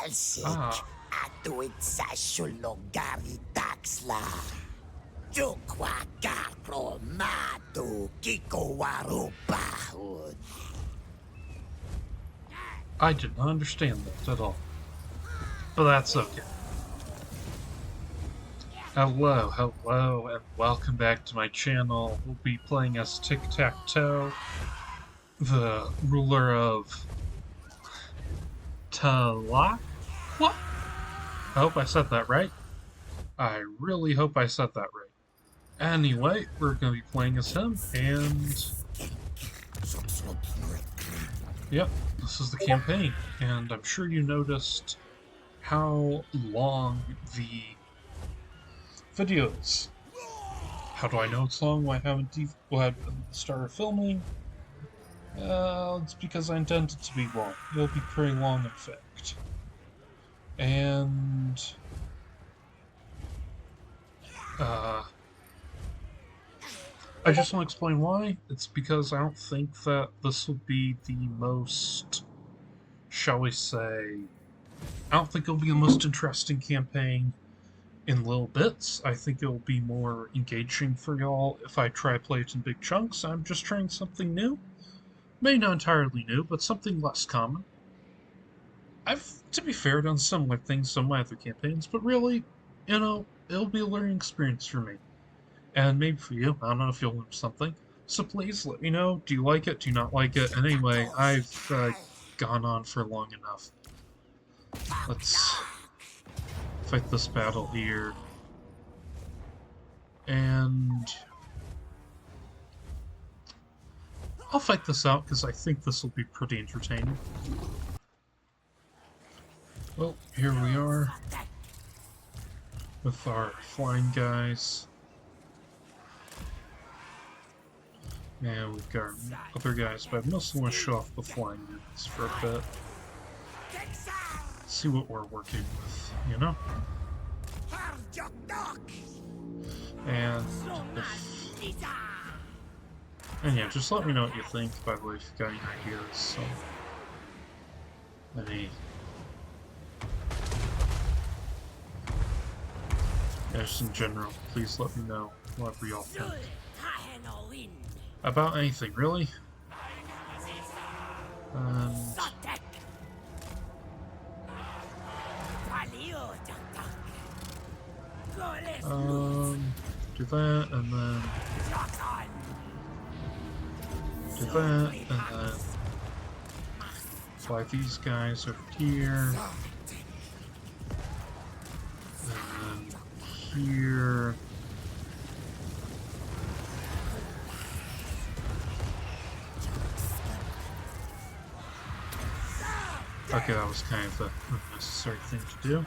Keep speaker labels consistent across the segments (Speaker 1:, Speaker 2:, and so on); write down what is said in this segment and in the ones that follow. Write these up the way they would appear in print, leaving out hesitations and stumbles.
Speaker 1: atuit sa sulogari taxla. Tlaqua Tlaqua matu kikowarupahud.
Speaker 2: I did not understand that at all. But that's okay. Hello, and welcome back to my channel. We'll be playing as Tiktaq'to, the ruler of Tlaqua? I hope I said that right. I really hope I said that right. Anyway, we're going to be playing as him, and yep, this is the campaign. And I'm sure you noticed how long the video is. How do I know it's long? Why haven't started filming? It's because I intend it to be long. It'll be pretty long, in fact. And I just want to explain why. It's because I don't think that this will be the most, shall we say, I don't think it'll be the most interesting campaign in little bits. I think it'll be more engaging for y'all if I try to play it in big chunks. I'm just trying something new. Maybe not entirely new, but something less common. I've, to be fair, done similar things in my other campaigns, but really, you know, it'll be a learning experience for me. And maybe for you. I don't know if you'll learn something. So please let me know. Do you like it? Do you not like it? And anyway, I've gone on for long enough. Let's fight this battle here. And I'll fight this out because I think this will be pretty entertaining. Well, here we are with our flying guys. And we've got other guys, but I mostly want to show off the flying units for a bit. See what we're working with, you know? And yeah, just let me know what you think, by the way, if you've got any ideas. So, yeah, just in general, please let me know whatever y'all think. About anything, really. Do that, and then do that, and then fly these guys over here, and then here. Okay, that was kind of the unnecessary thing to do.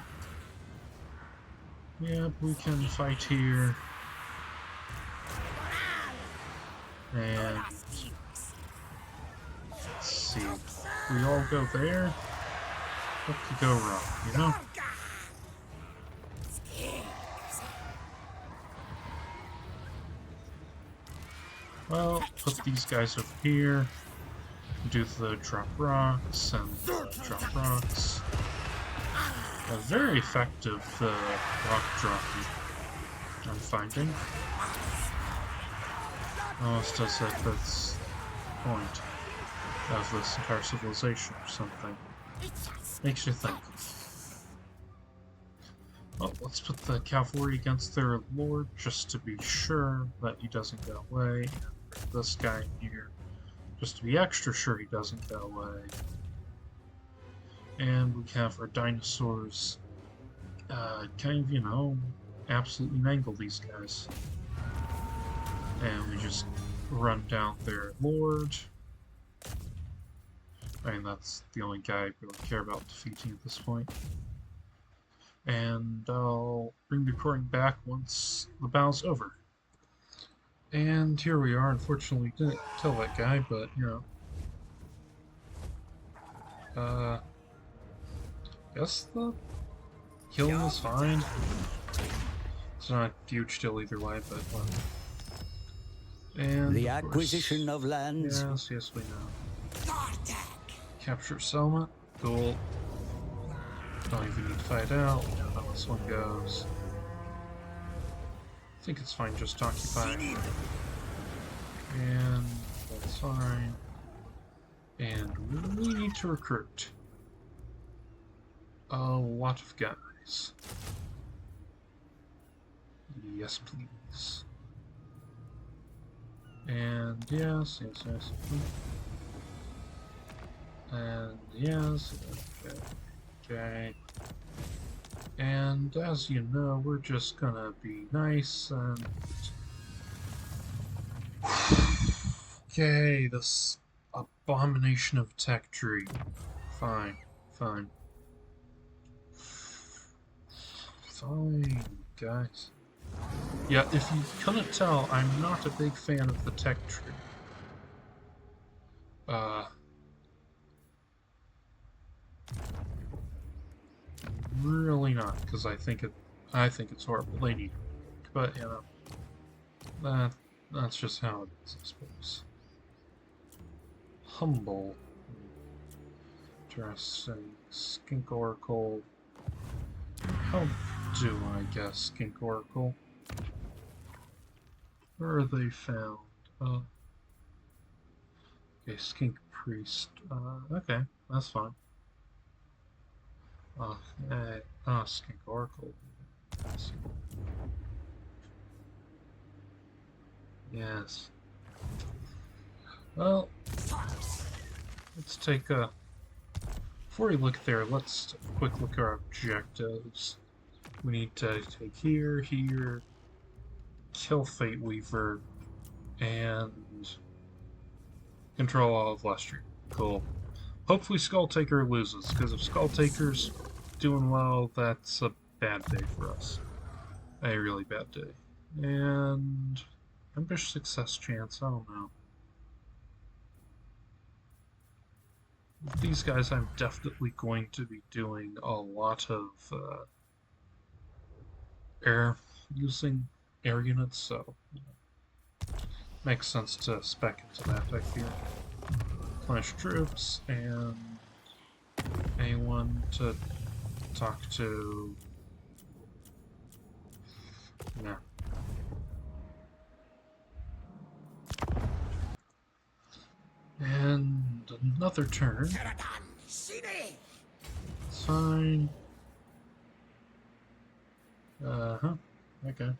Speaker 2: Yep, we can fight here. And let's see. We all go there. What could go wrong, you know? Well, put these guys over here. Do the drop rocks and drop rocks. Very effective rock dropping, I'm finding. Almost as if it's the point of this entire civilization or something. Makes you think. Well, let's put the cavalry against their lord just to be sure that he doesn't get away. And this guy here, just to be extra sure he doesn't get away. And we have our dinosaurs kind of, you know, absolutely mangle these guys. And we just run down their lord. I mean, that's the only guy I really care about defeating at this point. And I'll bring the recording back once the battle's over. And here we are. Unfortunately, didn't kill that guy, but, you know. Guess the killing is fine. It's not a huge deal either way, but and
Speaker 3: the acquisition of lands.
Speaker 2: Yes, we know. Capture settlement. Cool. Don't even need to fight out. How this one goes. I think it's fine just to occupy. And that's fine. And we need to recruit a lot of guys. Yes, please. And yes. And yes. Okay. And as you know, we're just gonna be nice and... Okay, this abomination of tech tree. Fine. Fine, guys. Yeah, if you couldn't tell, I'm not a big fan of the tech tree. Really not, because I think it's horrible. They need it. But, you know, that's just how it is, I suppose. Humble. Interesting. Skink Oracle. How do I guess, Skink Oracle? Where are they found? Okay, Skink Priest. Okay, that's fine. Skink Oracle. Yes. Well, let's take a... Before we look there, let's take a quick look at our objectives. We need to take here, kill Fate Weaver, and control all of Lestry. Cool. Hopefully Skull Taker loses, because if Skull Taker's doing well, that's a bad day for us. A really bad day. And... Ambush success chance, I don't know. These guys, I'm definitely going to be doing a lot of using air units, so makes sense to spec into that, I feel. Replenish troops, and anyone to talk to. Yeah. And another turn. It's fine. Okay.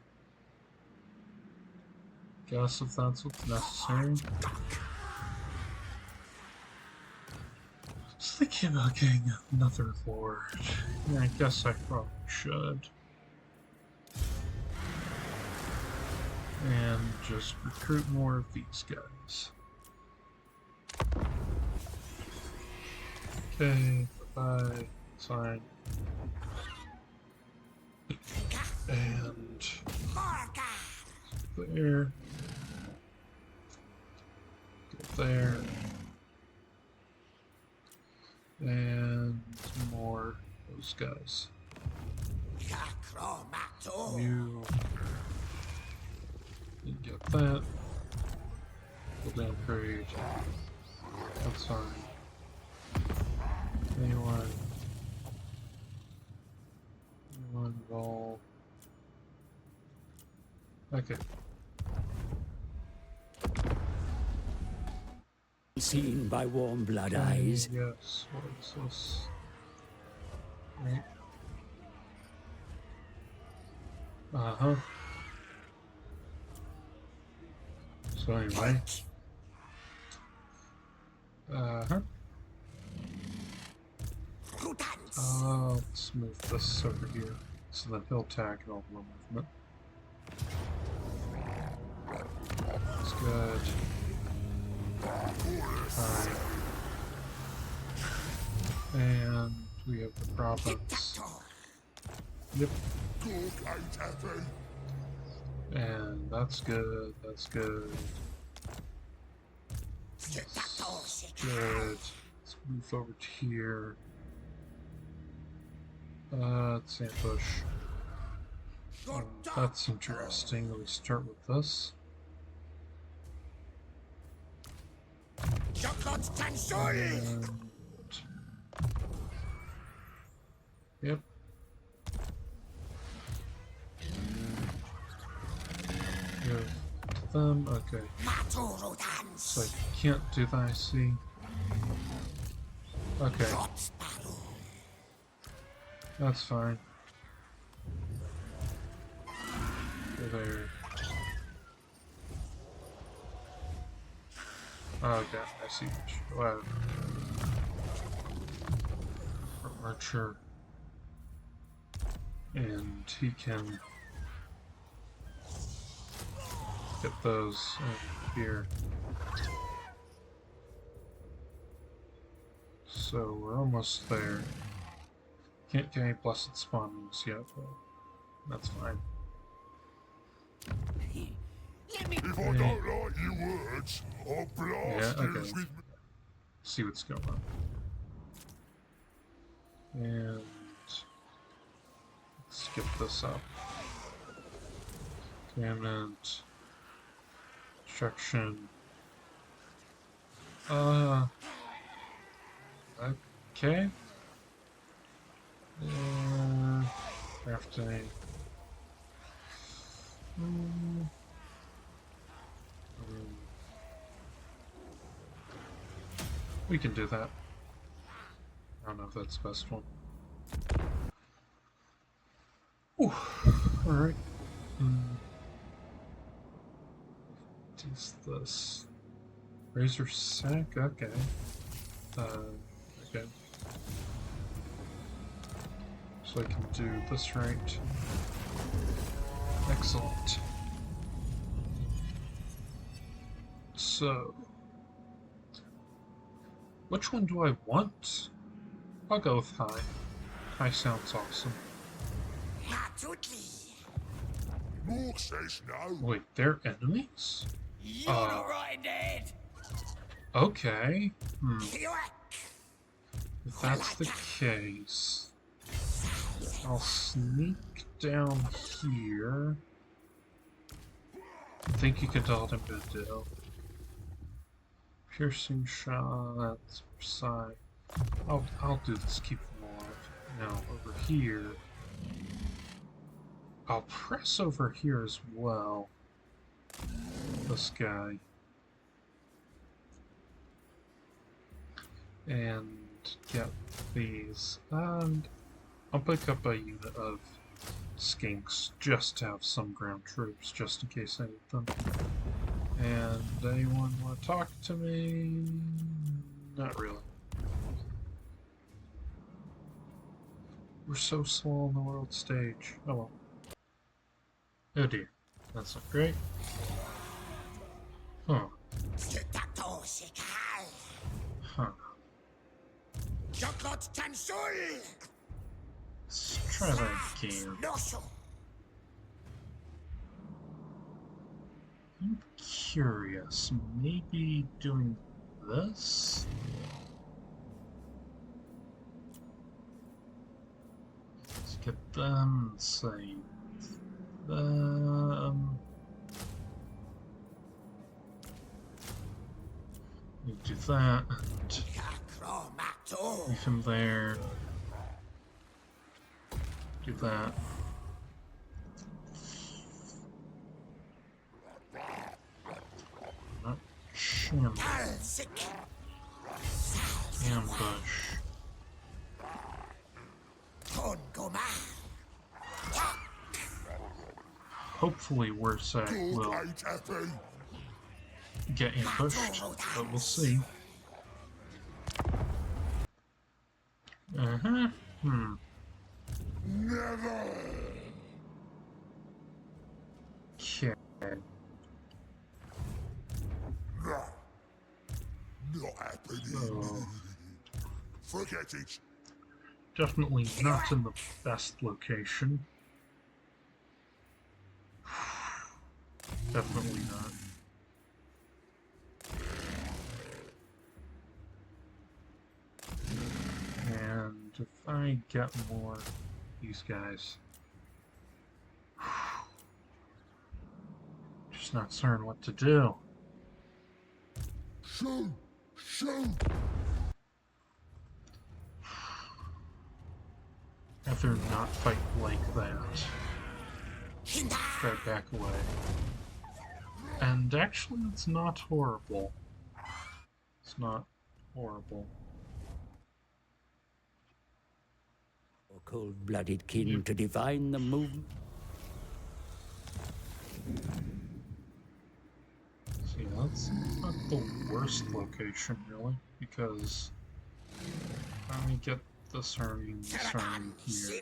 Speaker 2: Guess if that's what's necessary. Just thinking about getting another lord. Yeah, I guess I probably should. And just recruit more of these guys. Okay, bye. It's fine. And there. Go there. And more those guys. You get that. Build upgrade. That's fine. Anyone roll. Okay.
Speaker 3: Seen by warm blood eyes.
Speaker 2: Yes, what is this? Right. Uh-huh. So anyway. Uh-huh. Let's move this over here, so that he'll tackle more movement. That's good. Fine. And we have the province. Yep. And that's good, that's good. That's good. Let's move over to here. Let's ambush. That's interesting. Let me start with this. And Yep. Give them. Okay. So I can't do that, I see. Okay. That's fine. There. Okay, I see. Wow. Archer. And he can get those here. So we're almost there. Can't get any blessed spawnings yet, but that's fine.
Speaker 4: If I don't like your words, I'll blast
Speaker 2: Yeah,
Speaker 4: you
Speaker 2: okay.
Speaker 4: with...
Speaker 2: See what's going on. And let's get this up. Containment. Destruction. Okay. Crafting. We can do that. I don't know if that's the best one. Alright. What is this? Razor sack? Okay. Okay. So I can do this right. Excellent. So, which one do I want? I'll go with high. High sounds awesome.
Speaker 4: More says no.
Speaker 2: Wait, they're enemies?
Speaker 1: You're not right, Dad.
Speaker 2: Okay. If that's the case, I'll sneak down here. I think you can tell him to do. Piercing shots, side. I'll do this, keep them alive. Now over here. I'll press over here as well. This guy. And get these. And I'll pick up a unit of skinks just to have some ground troops, just in case I need them. And anyone want to talk to me? Not really. We're so slow on the world stage. Oh well. Oh dear. That's not great. Huh. Huh. Let's try that again. I'm curious. Maybe doing this? Let's get them and say them. We do that. Leave him there. Do that. Not shambles. Ambush. Hopefully Warsack will get ambushed, but we'll see.
Speaker 4: Never.
Speaker 2: Okay.
Speaker 4: No. Not happening.
Speaker 2: So,
Speaker 4: Forget it.
Speaker 2: definitely not in the best location. Definitely not. And if I get more of these guys, just not certain what to do.
Speaker 4: Shoot! Shoot!
Speaker 2: rather not fight like that. Try to back away. And actually, it's not horrible. It's not horrible.
Speaker 3: A cold-blooded king to divine the movement.
Speaker 2: See, that's not the worst location, really, because I get this army and this army here.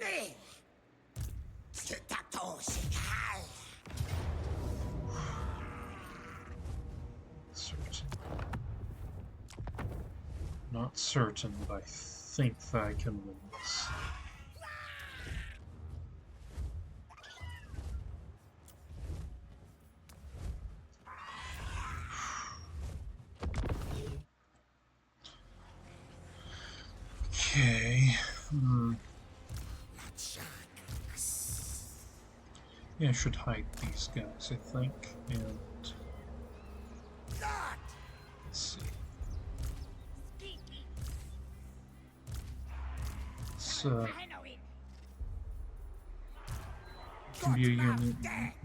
Speaker 2: Certain. Not certain, but I think that I can win this. Okay. Yeah, I should hide these guys, I think, and let's see. Can be a unit.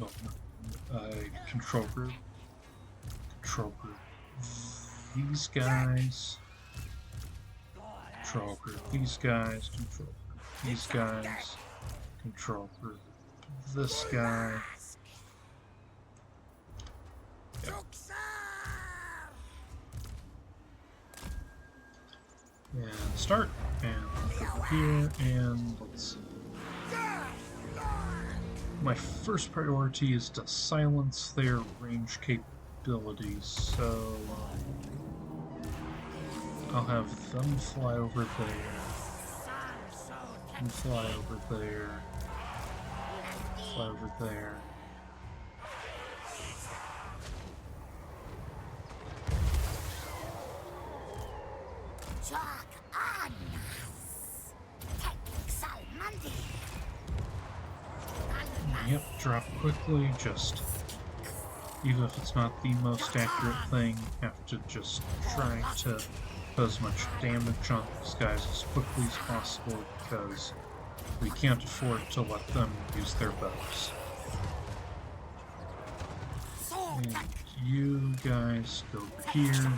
Speaker 2: No, control group. Control group. These guys. Control group. These guys. Control group. These guys. Control group. This guy. Yep. And start. And over here. And let's see. My first priority is to silence their range capabilities, so I'll have them fly over there, and fly over there, fly over there. Yep, drop quickly, just, even if it's not the most accurate thing, have to just try to put as much damage on these guys as quickly as possible, because we can't afford to let them use their bows. And you guys go over here.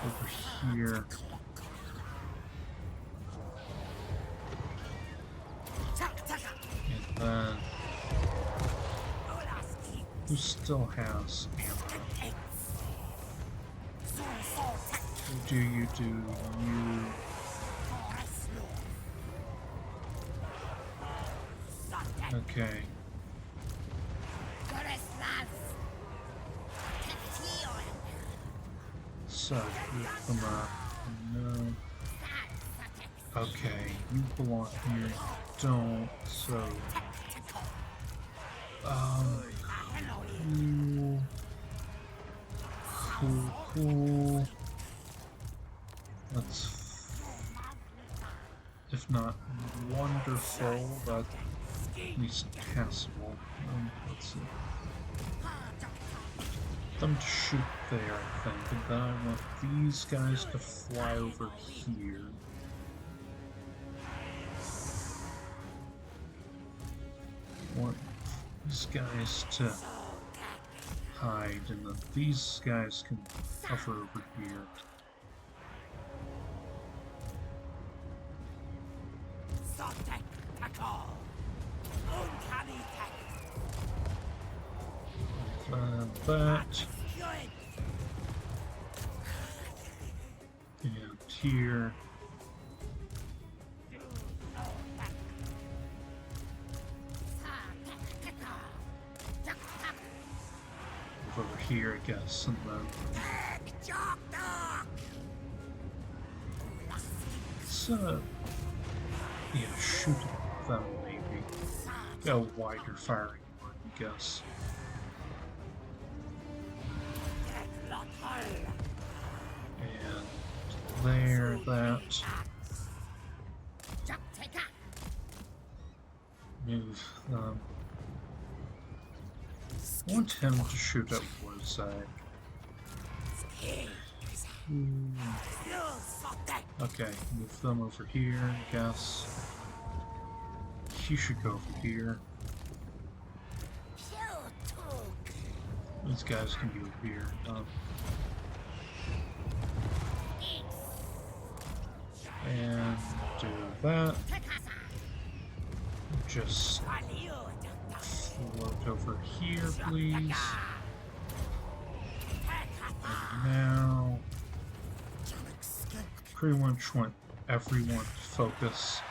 Speaker 2: Over here. And then, who still has ammo? Who do you do? You. Okay. So, group them up. No. Okay, you belong here. You don't, so. Cool. That's, if not wonderful, but at least passable. Let's see. Them to shoot there, I think, and then I want these guys to fly over here. I want these guys to hide, and then these guys can hover over here. That. And here. Over here, I guess, and then. So, yeah, shoot at them maybe. Get a wider firing line, I guess. And there, that. Move them. I want him to shoot at BlueSky. Okay, move them over here, I guess. You should go over here. These guys can be over here. And do that. Just float over here, please. And now, pretty much want everyone to focus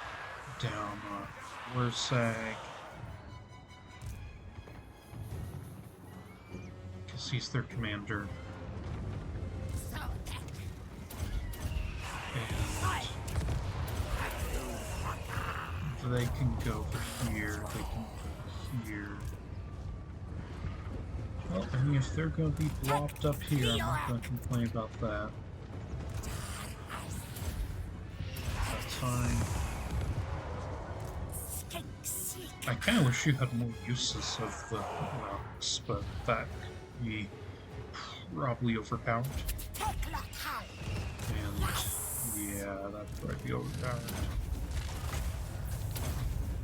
Speaker 2: down on Wursag, because he's their commander. And they can go over here, they can go here. Well, I mean, if they're going to be blobbed up here, I'm not going to complain about that. That's fine. I kind of wish you had more uses of the rocks, but that could be probably overpowered. And yeah, that'd probably be overpowered.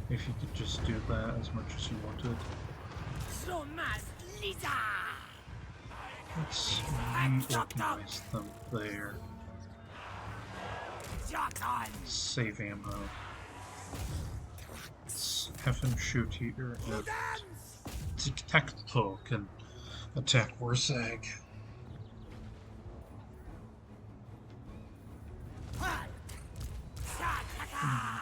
Speaker 2: If you could just do that as much as you wanted. Let's reorganize them there. Save ammo. Let's have him shoot here, and Tiktaq'to can attack Wursag.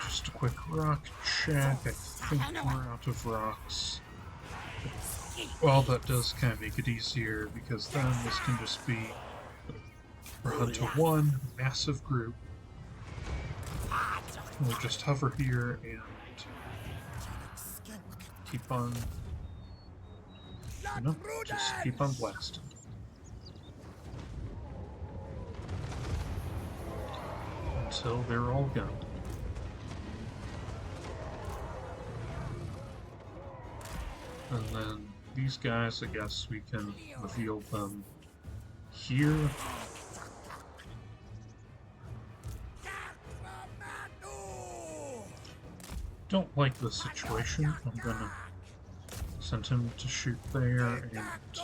Speaker 2: Just a quick rock check. I think we're out of rocks. Well, that does kind of make it easier, because then this can just be we're onto one massive group. We'll just hover here and keep on, just keep on blasting. Until they're all gone. And then these guys, I guess we can reveal them here. Don't like the situation. I'm gonna send him to shoot there, and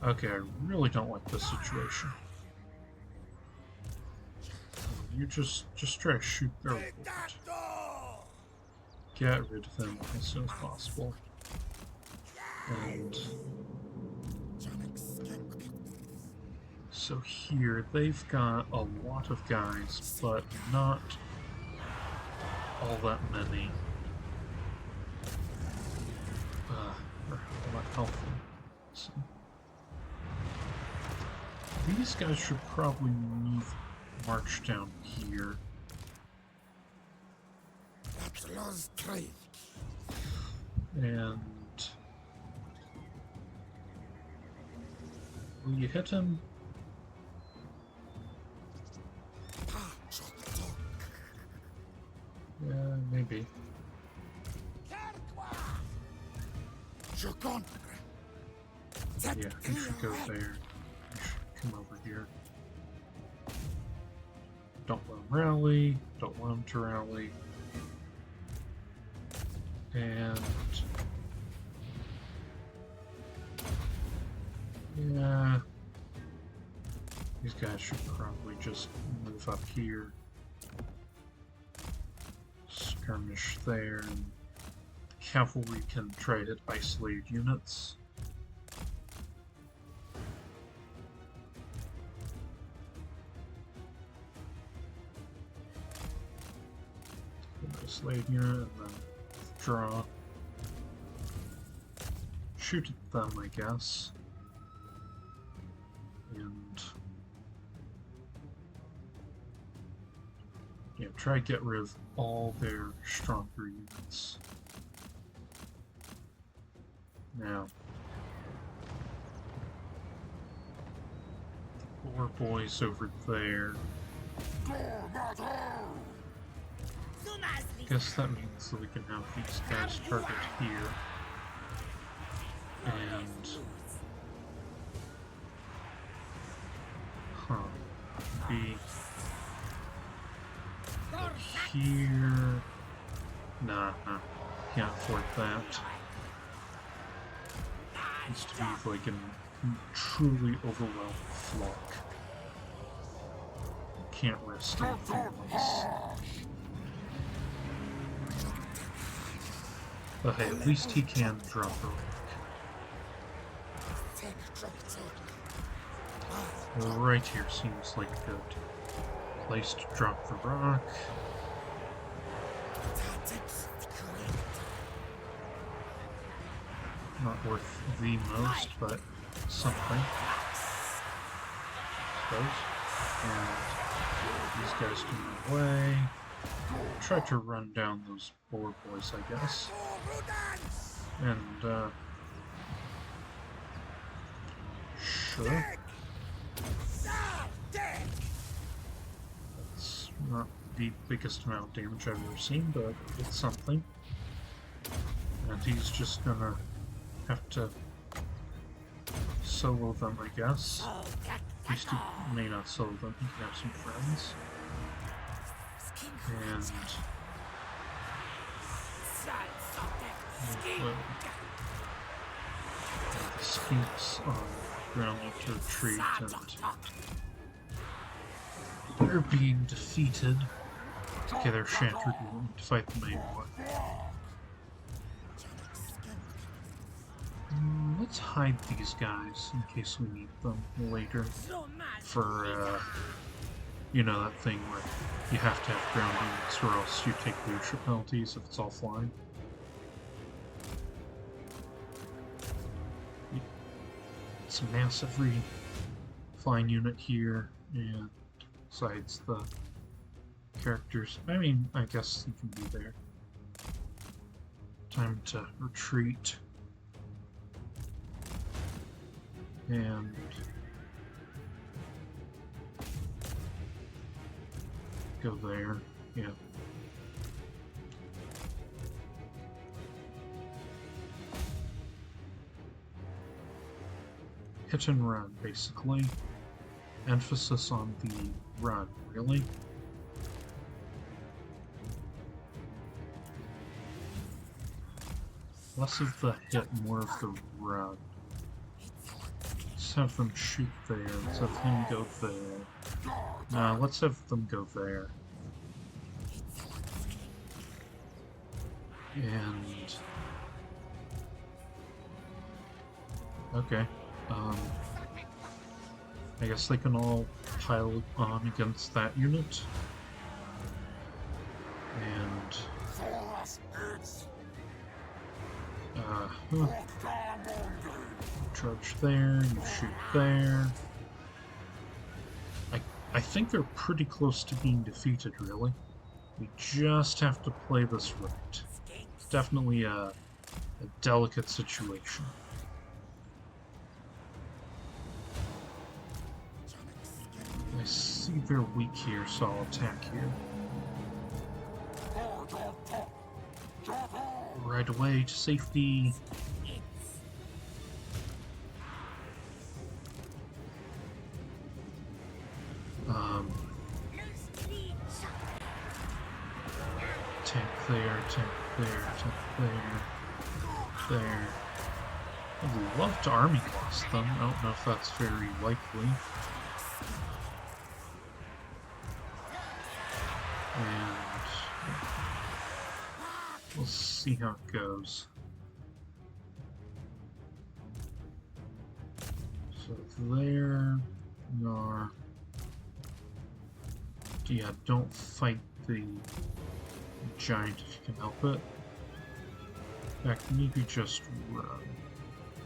Speaker 2: okay, I really don't like this situation. You just try to shoot their board. Get rid of them as soon as possible. And so here they've got a lot of guys, but not all that many. Or all that healthy. So these guys should probably march down here. And will you hit him? Yeah, maybe. Yeah, you should go there. You should come over here. Don't let him rally. Don't want him to rally. And yeah, these guys should probably just move up here, skirmish there, and cavalry can try to hit isolated units. Isolated unit, and then draw. Shoot at them, I guess. And yeah, try to get rid of all their stronger units. Now, the poor boys over there. I guess that means that we can have these guys target here. And Huh. Be here. Nah, can't afford that. Needs to be like a truly overwhelmed flock. Can't risk anything else. But hey, at least he can drop a rock. Right here seems like a good place to drop the rock. Not worth the most, but something. I suppose. And these guys can run away. Try to run down those boar boys, I guess. And, sure. That's not the biggest amount of damage I've ever seen, but it's something. And he's just gonna have to solo them, I guess. At least he may not solo them, he can have some friends. And the skinks on ground to retreat, and they're being defeated. Okay, they're shattered. We need to fight them anymore. Let's hide these guys in case we need them later for, you know, that thing where you have to have ground units or else you take leadership penalties if it's all flying. It's a massive flying unit here, and besides the characters, I mean, I guess you can be there. Time to retreat. And go there, yeah. Hit and run, basically. Emphasis on the run, really. Less of the hit, more of the run. Let's have them shoot there, let's have him go there. No, let's have them go there. And... okay. I guess they can all pile on against that unit. And... charge there, you shoot there. I think they're pretty close to being defeated, really. We just have to play this right. It's definitely a delicate situation. I see they're weak here, so I'll attack here. Right away to safety. Tank there, tank there, tank there, there. I'd love to army class them. I don't know if that's very likely. And we'll see how it goes. So there we are. Yeah, don't fight the giant if you can help it. In fact, maybe just run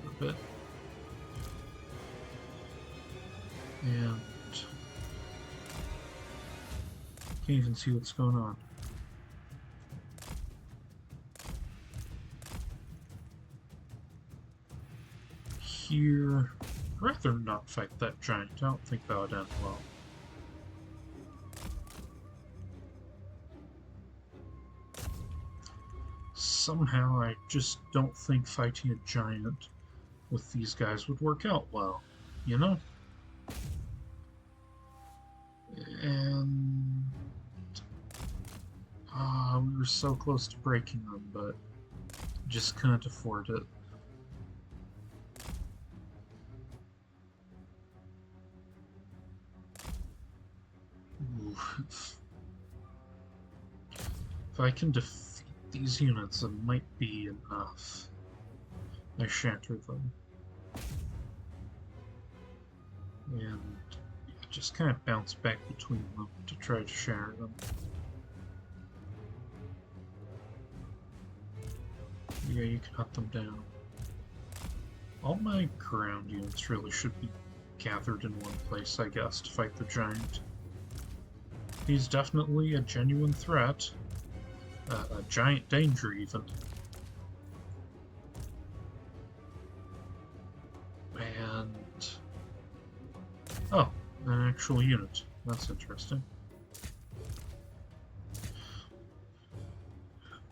Speaker 2: a bit. And can't even see what's going on. Here, I'd rather not fight that giant. I don't think that would end well. Somehow, I just don't think fighting a giant with these guys would work out well, you know? were so close to breaking them, but just couldn't afford it. Ooh. If I can defeat these units, it might be enough. I shatter them. And just kind of bounce back between them to try to shatter them. Yeah, you can hunt them down. All my ground units really should be gathered in one place, I guess, to fight the giant. He's definitely a genuine threat. A giant danger, even. And... oh, an actual unit. That's interesting.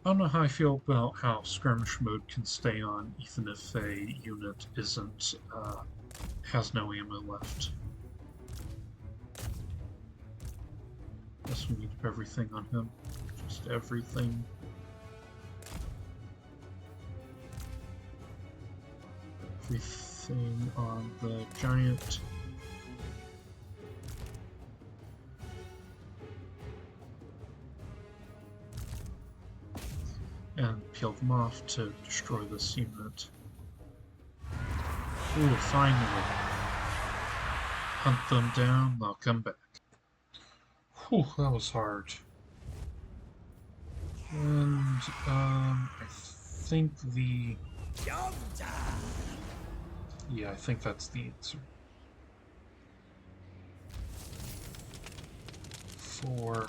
Speaker 2: I don't know how I feel about how skirmish mode can stay on even if a unit isn't, has no ammo left. Guess we need everything on him. Just everything. Everything on the giant. And peel them off to destroy this unit. Ooh, finally. Hunt them down, they'll come back. Whew, that was hard. And, I think the... yeah, I think that's the answer. 4...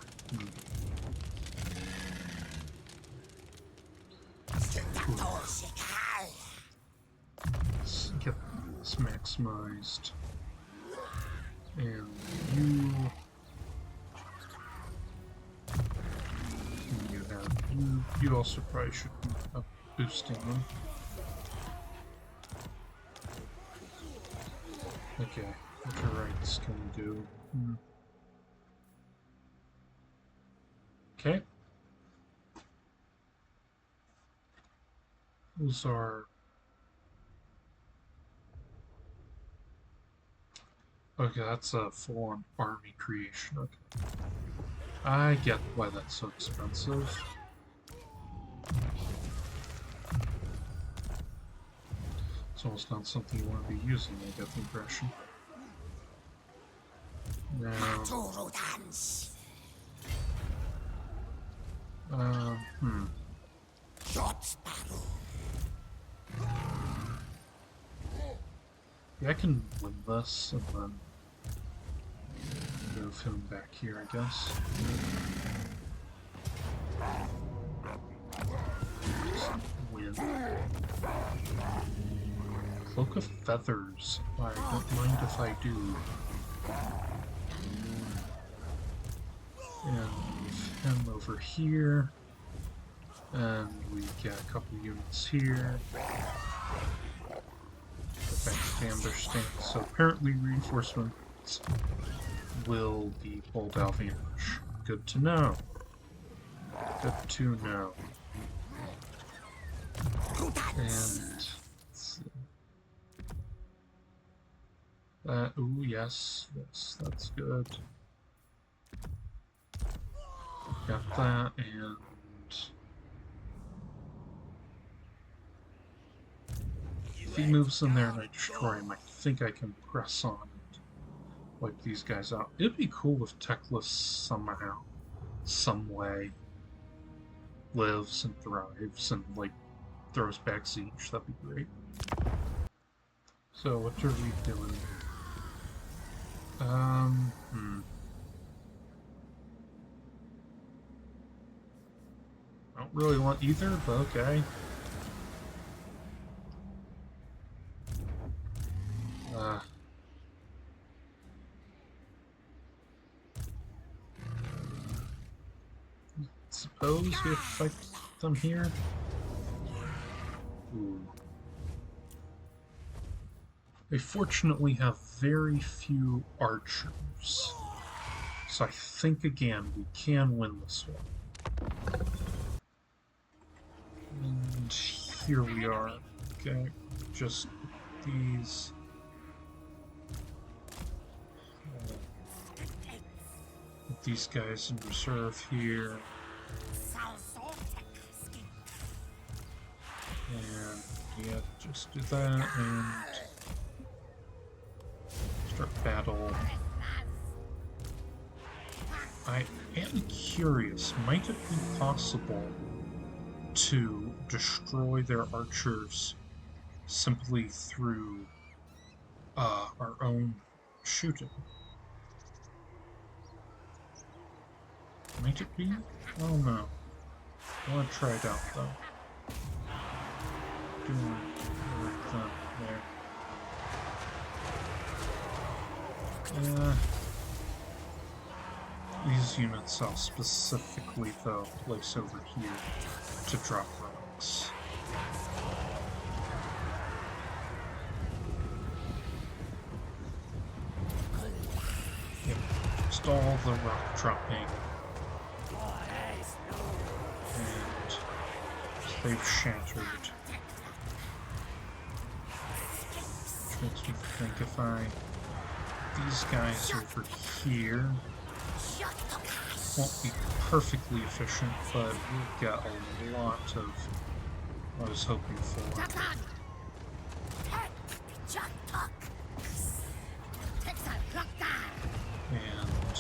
Speaker 2: Let's get this maximized. And you have you also probably should be up boosting them. Okay, what your rights can do. Okay. Those are... okay, that's a full-on army creation. Okay. I get why that's so expensive. It's almost not something you want to be using, I get the impression. Now... yeah, I can win this and then move him back here, I guess. Just win. Cloak of Feathers. I don't mind if I do. And move him over here. And we get a couple units here. Back to ambush stance. So apparently reinforcements will be pulled out of ambush. Good to know. Good to know. And let's see. Ooh, yes, that's good. Got that, and if he moves in there and I destroy him, I think I can press on and wipe these guys out. It'd be cool if Tekla somehow, some way, lives and thrives and, like, throws back siege. That'd be great. So, what are we doing? I don't really want either, but okay. Suppose we have to fight them here? Ooh. They fortunately have very few archers. So I think, again, we can win this one. And here we are. Okay, just these. With these guys in reserve here. And yeah, just do that and start battle. I am curious, might it be possible to destroy their archers simply through our own shooting? Might it be? I don't know. I want to try it out though. Doing there. These units I'll specifically though place over here to drop rocks. Yep. Just all the rock dropping. And they've shattered. Which makes me think if these guys over here won't be perfectly efficient, but we've got a lot of what I was hoping for. And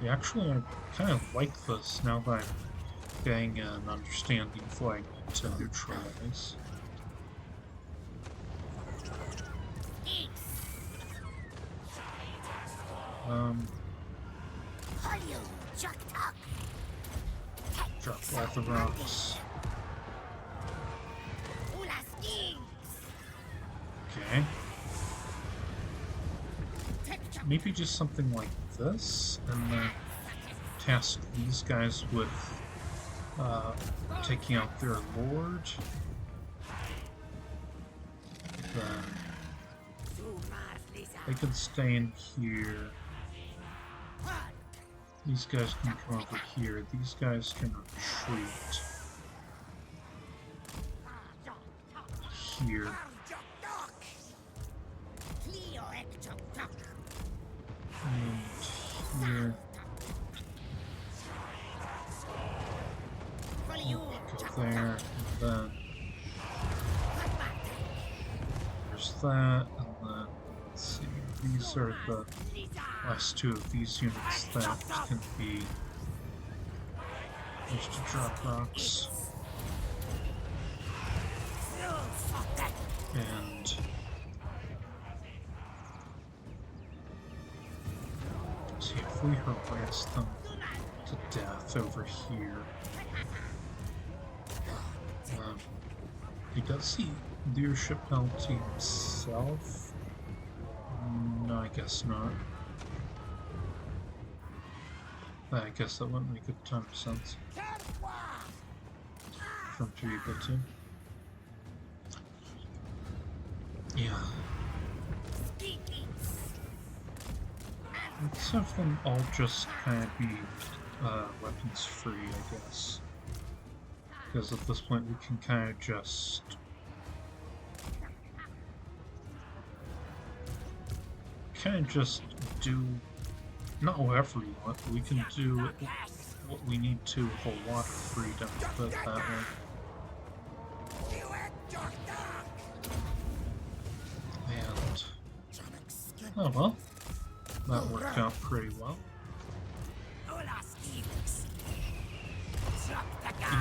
Speaker 2: yeah, actually, I kind of like this now that I'm getting an understanding of what I need to neutralize. Drop all the rocks. Okay. Maybe just something like this, and then task these guys with taking out their lord. Then they can stay in here. These guys can come over here. These guys can retreat here. And here. Go there, and then there's that, and then let's see. These are the last two of these units that can be used to drop rocks. And see if we harass them to death over here. He does see leadership penalty himself. No, I guess not. I guess that wouldn't make a ton of sense for him to be able to. Yeah. Let's have them all just kind of be weapons free, I guess. Because at this point we can kind of just do not whatever we want, but we can do what we need to with a lot of freedom, put it that way. And oh well, that worked out pretty well.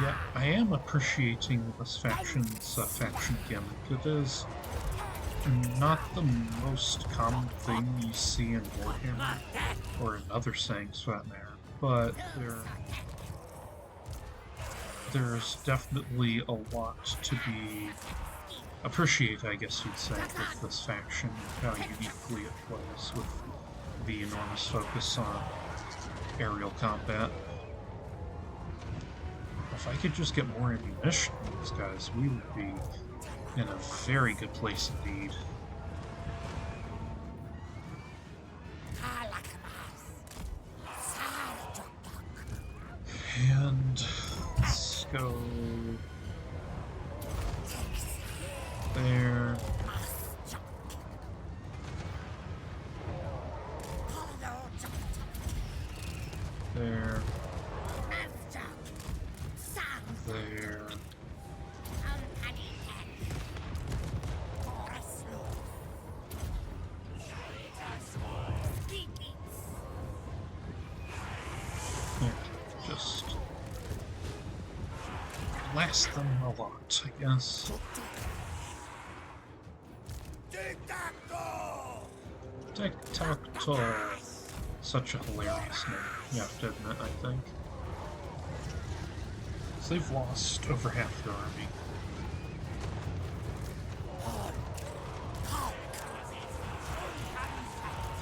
Speaker 2: Yeah, I am appreciating this faction's faction gimmick. It is not the most common thing you see in Warhammer, or in other sayings for that matter, but there's definitely a lot to be appreciated, I guess you'd say, with this faction and how uniquely it plays with the enormous focus on aerial combat. If I could just get more ammunition from these guys, we would be in a very good place indeed. last them a lot, I guess.
Speaker 1: Tiktaq'to!
Speaker 2: Tiktaq'to. Such a hilarious name, you have to admit, I think. So they've lost over half their army.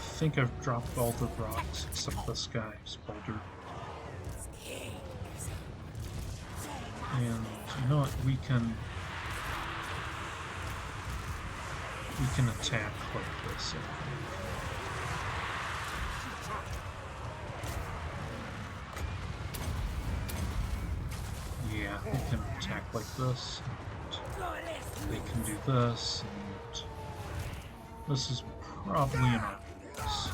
Speaker 2: I think I've dropped all the rocks except the Skies boulder. And you know what, we can attack like this, I think. Yeah, we can attack like this, and they can do this, and this is probably an obvious.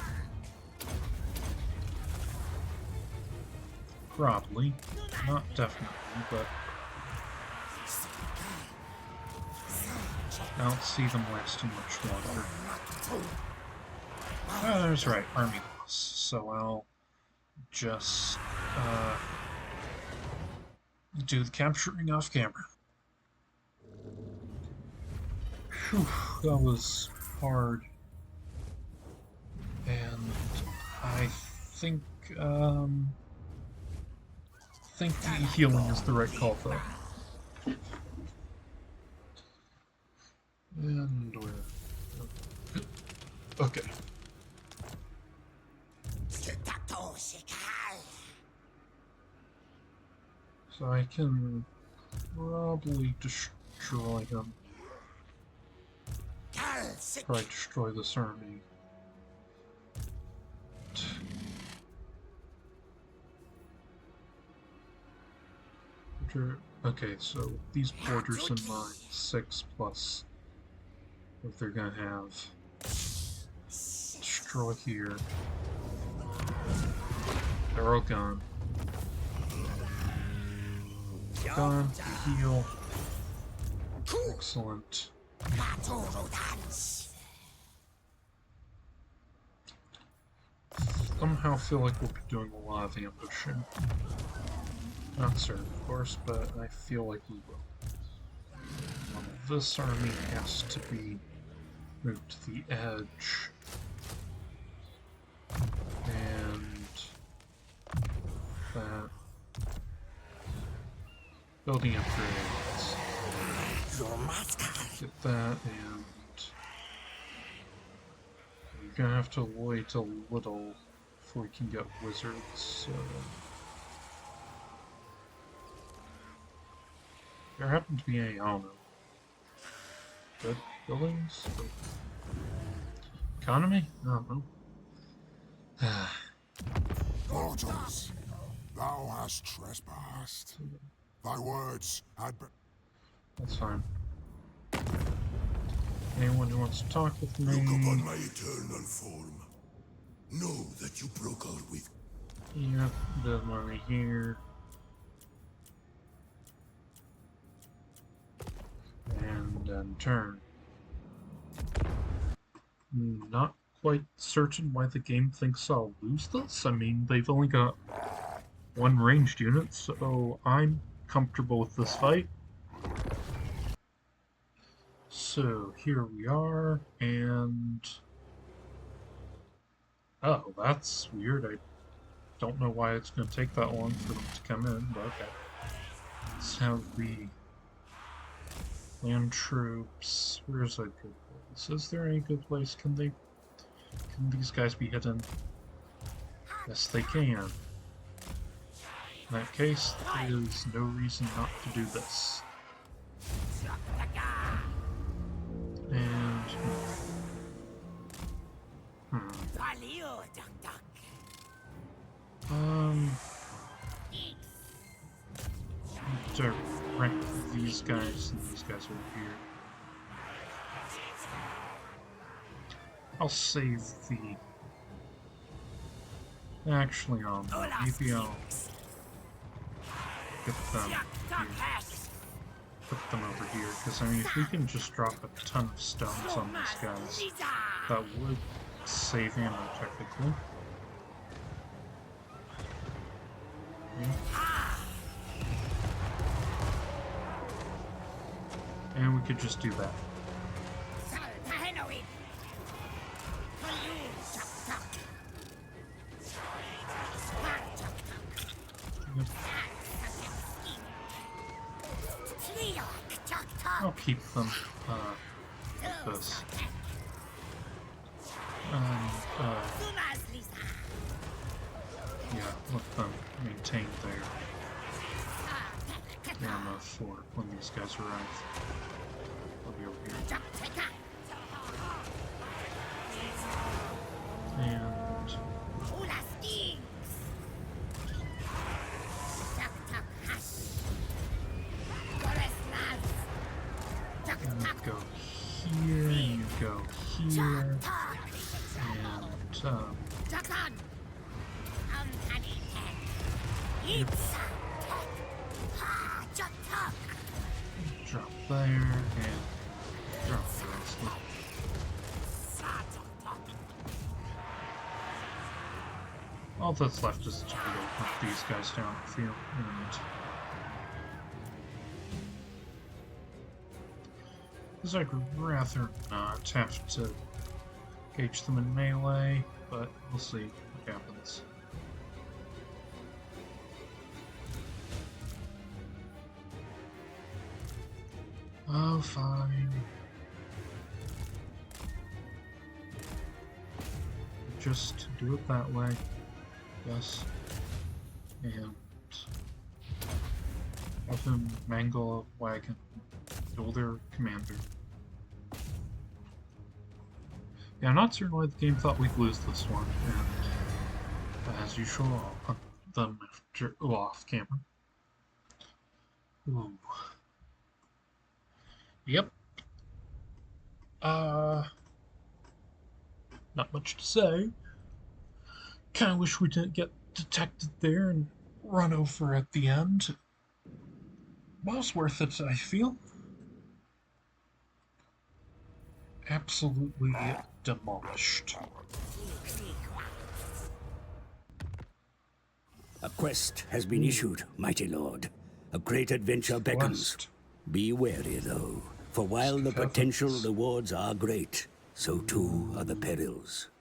Speaker 2: Probably, not definitely, but I don't see them lasting much longer. Oh, that's right, army loss. So I'll just do the capturing off camera. Whew, that was hard. And I think the healing is the right call though. And we're okay. So I can probably destroy him. Probably destroy this army. Okay, so these borders in mind, 6 plus what they're gonna have. Destroy here. They're all gone. Gone. Heal. Excellent. Somehow feel like we'll be doing a lot of ambushing. Not certain, of course, but I feel like we will. This army has to be moved to the edge. And that. Building upgrades. Get that, and you're gonna have to wait a little before we can get wizards. So there happen to be any, I don't know, good buildings? Economy? I don't know.
Speaker 4: Mortals, thou hast trespassed. Thy words had been...
Speaker 2: That's fine. Anyone who wants to talk with me?
Speaker 4: Look upon my eternal form. Know that you broke out with...
Speaker 2: Yep, does money here. And then turn. Not quite certain why the game thinks I'll lose this. I mean, they've only got one ranged unit, so I'm comfortable with this fight. So here we are, and oh, that's weird. I don't know why it's going to take that long for them to come in, but okay. Let's have the land troops. Where's a good place? Is there any good place? Can these guys be hidden? Yes, they can. In that case, there is no reason not to do this. And direct these guys and these guys over here. I'll save the. Actually, maybe I'll get them here. Put them over here, because I mean, if we can just drop a ton of stones on these guys, that would save ammo technically. Yeah. And we could just do that. I'll keep them like this. And, yeah, let them maintain their ammo for when these guys arrive. They'll be over here. And go here, you go here, and drop there, and drop the rest of it. All that's left is to hunt these guys down the field, and because I'd rather not have to engage them in melee, but we'll see what happens. Oh, fine. Just do it that way. Yes. And have him mangle a wagon. Kill their commander. Yeah, I'm not certain why the game thought we'd lose this one, and as usual, I'll hunt them after off camera. Ooh. Yep. Not much to say. Kinda wish we didn't get detected there and run over at the end. Was worth it, I feel. Absolutely demolished.
Speaker 3: A quest has been issued, mighty lord. A great adventure beckons.
Speaker 2: Quest.
Speaker 3: Be wary, though, for while the potential rewards are great, so too are the perils.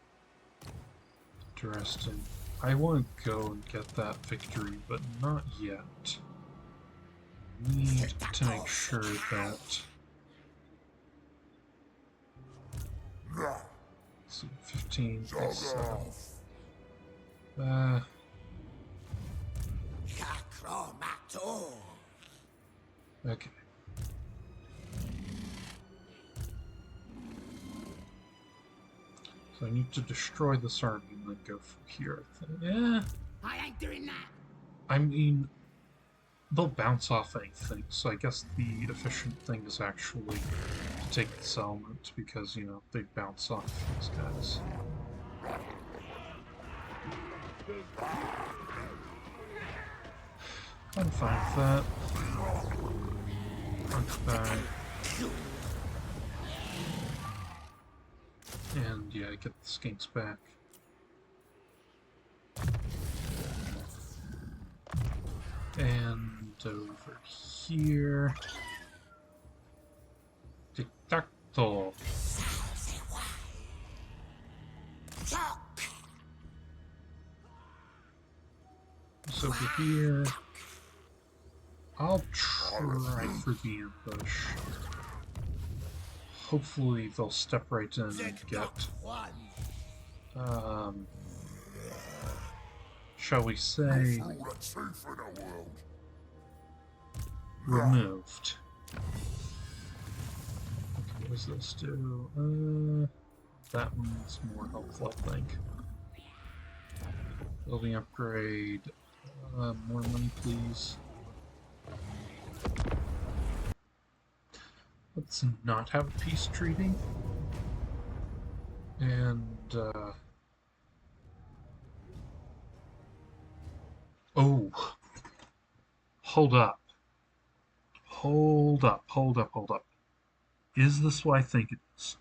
Speaker 2: Interesting. I want to go and get that victory, but not yet. Need to make sure that... So 15 plus okay. So I need to destroy this army and then go from here. Yeah.
Speaker 1: I ain't doing that.
Speaker 2: I mean, they'll bounce off anything, so I guess the efficient thing is actually to take the settlement because, you know, they bounce off these guys. I'm fine with that. Punch back. And yeah, get the skinks back. And over here. Tiktaq'to. It's over here. I'll try for the ambush. Hopefully they'll step right in and get, shall we say, removed. Okay, what does this do? That one's more helpful, I think. Building upgrade. More money, please. Let's not have a peace treaty. And, oh. Hold up. Hold up, hold up, hold up. Is this what I think it is?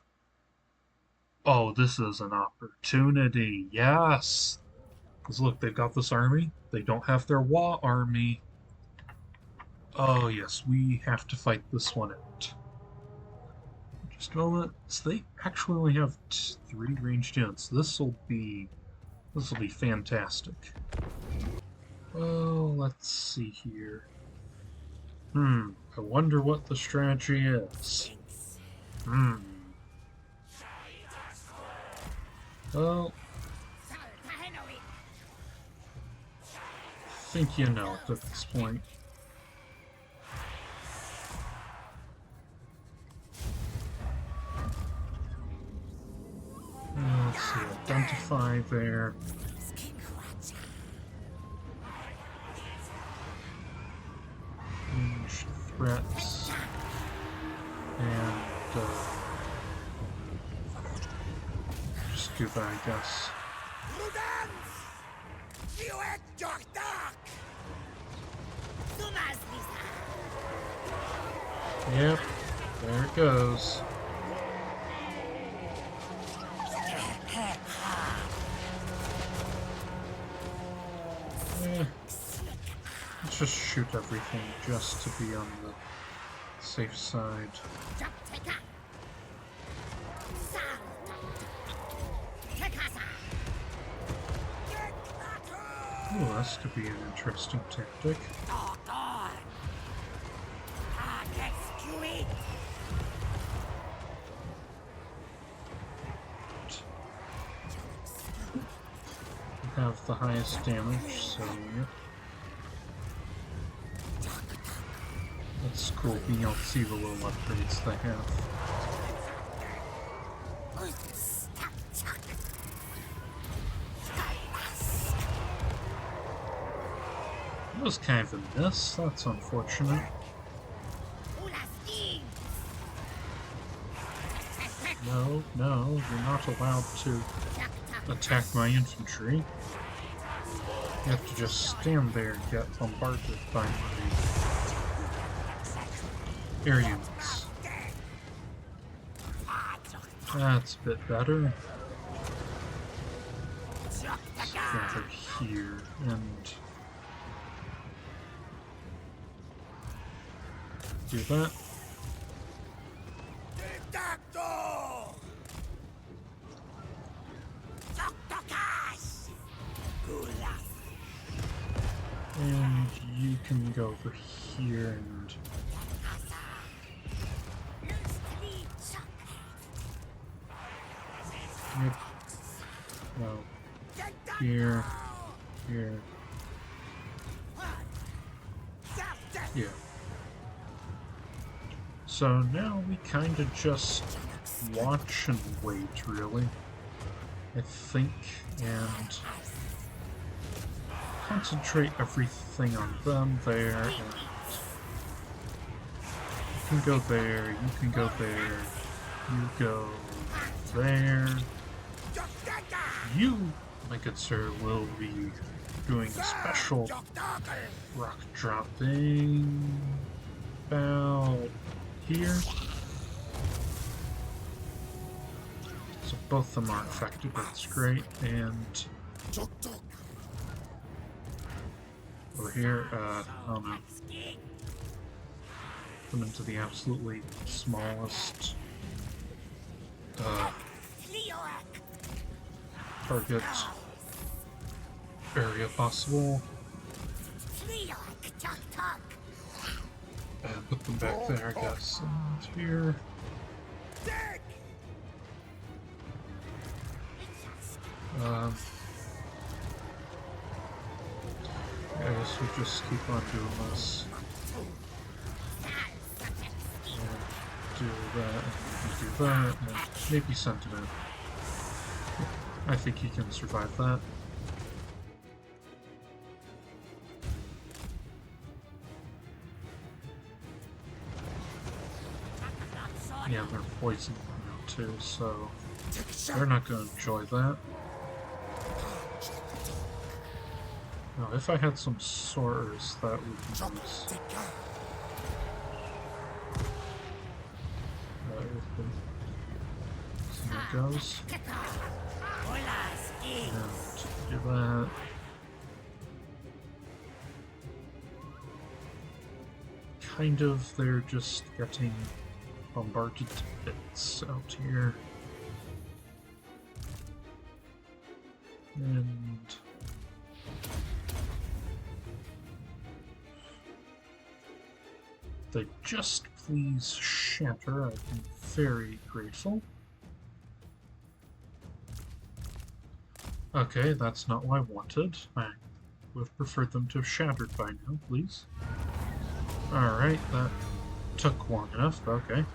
Speaker 2: Oh, this is an opportunity. Yes! Because look, they've got this army. They don't have their army. Oh, yes, we have to fight this one out. Just a moment. So they actually only have 3 ranged units. This'll be fantastic. Well, let's see here. I wonder what the strategy is. Well, I think you know at this point. Let's see, identify there. Range threats. And, just do that, I guess. Yep, there it goes. Let's just shoot everything just to be on the safe side. Oh, this could be an interesting tactic. We have the highest damage, so yep. That's cool, being able to see the little upgrades they have. That was kind of a miss, that's unfortunate. No, you're not allowed to attack my infantry. You have to just stand there and get bombarded by my air units. That's a bit better. Let's gather here and do that. And you can go over here and yep. No. Here. Yeah. So now we kind of just watch and wait, really. I think, and concentrate everything on them there, and you can go there, you can go there, you go there. You, my good sir, will be doing a special rock dropping about here. So both of them are affected, that's great, and over here, I don't know. Them into the absolutely smallest target area possible. And put them back there, I guess. And here. I guess we'll just keep on doing this. And do that, and do that, and maybe Sentiment. I think he can survive that. Yeah, they're poisoned now too, so they're not going to enjoy that. Now, if I had some sorters, that would be nice. So there it goes. And do that. Kind of, they're just getting bombarded to bits out here. And they just please shatter, I'd be very grateful. Okay, that's not what I wanted. I would have preferred them to have shattered by now, please. Alright, that took long enough, but okay.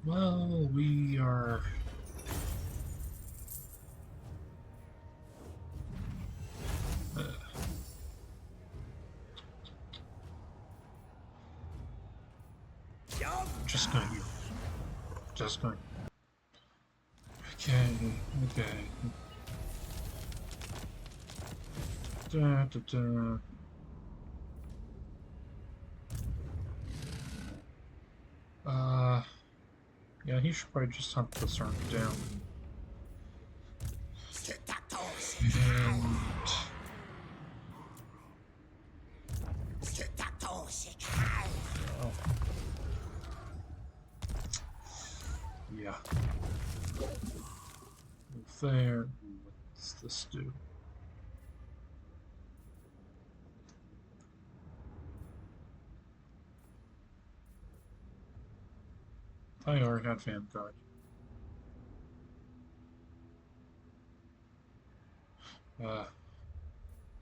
Speaker 2: Well, we are... just not you. Just not you. Okay. Yeah, he should probably just hunt this army down. Oh. Yeah. Move there. What's this do? I already had Vanguard.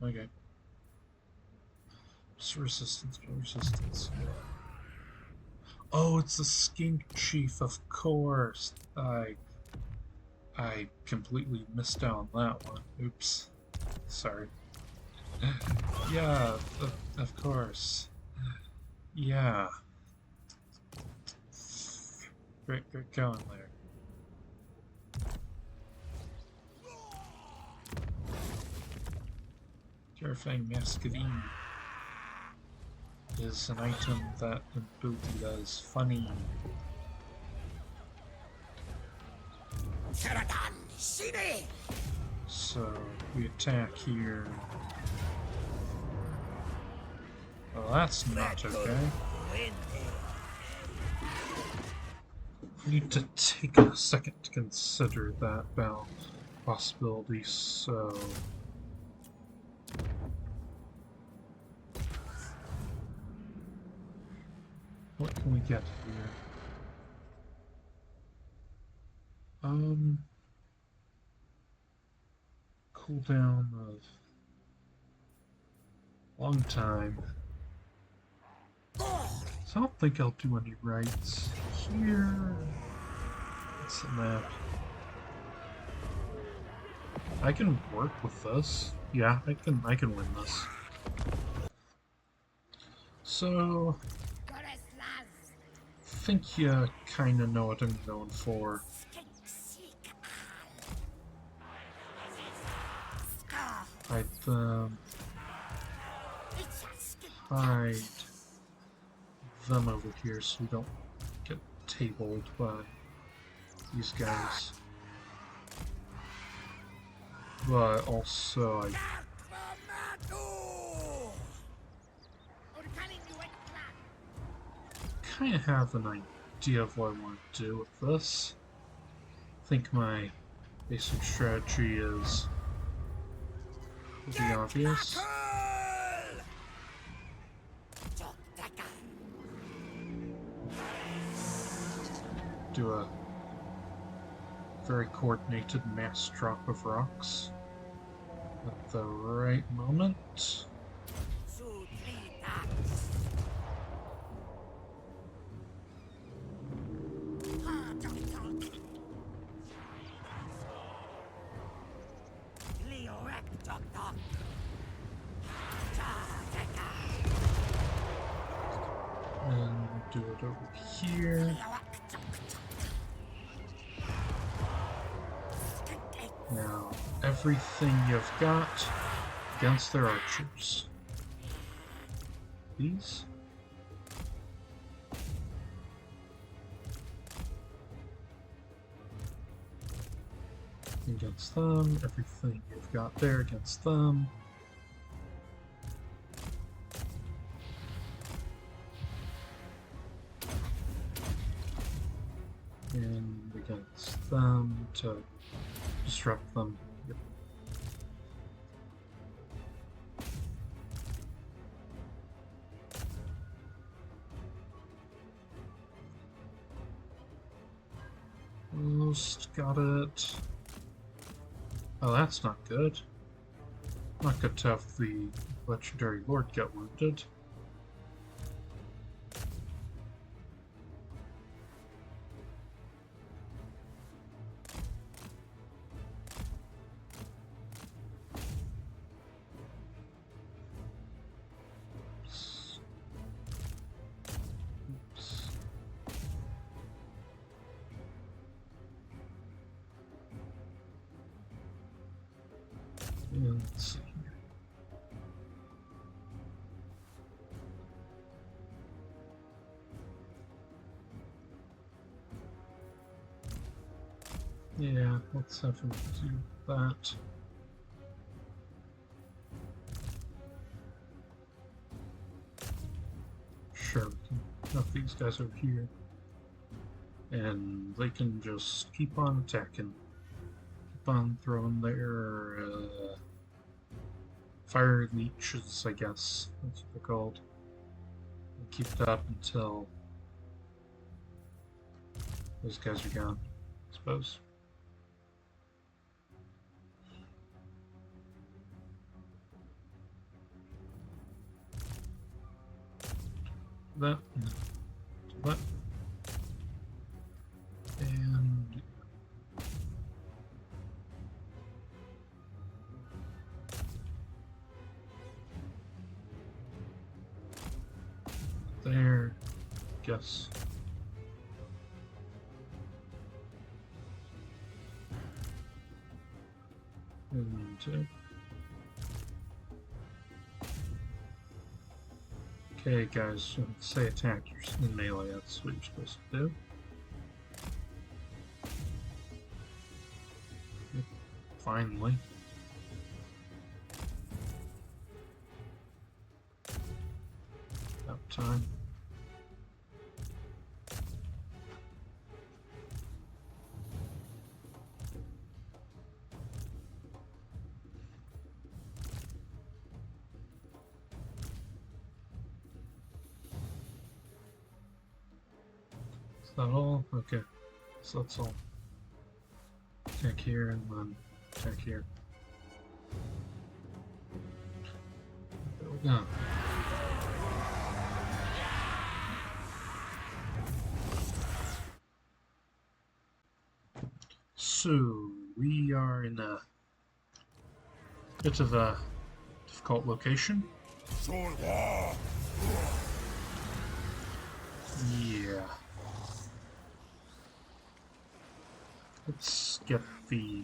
Speaker 2: Okay. Just resistance, no resistance. Oh, it's the Skink Chief, of course. I completely missed out on that one. Oops. Sorry. Yeah, of course. Yeah. Great going there. Terrifying Masquerade is an item that ability that is funny. So we attack here. Well, that's not okay. We need to take a second to consider that possibility, so... What can we get here? Cooldown of... long time. So I don't think I'll do any rights here. What's the map? I can work with this. Yeah, I can win this. So I think you kinda know what I'm going for. Hide them over here so we don't get tabled by these guys. But also I kind of have an idea of what I want to do with this. I think my basic strategy is pretty obvious. Do a very coordinated mass drop of rocks at the right moment. And do it over here. Now, everything you've got against their archers. These? Against them, everything you've got there against them. And against them to disrupt them. Yep. Almost got it. Oh, that's not good. Not good to have the legendary lord get wounded. Oops. Oops. And let's see here. Yeah, let's have him do that. Sure, we can have these guys over here. And they can just keep on attacking. Keep on throwing their fire leeches, I guess. That's what they're called. And keep it up until those guys are gone, I suppose. That, that, and there, guess. And okay, guys, say attack. You're in melee. That's what you're supposed to do. Yep, finally. About time. Is that all? Okay. So that's all. Attack here and then attack here. There we go. So we are in a bit of a difficult location. Yeah. Let's get the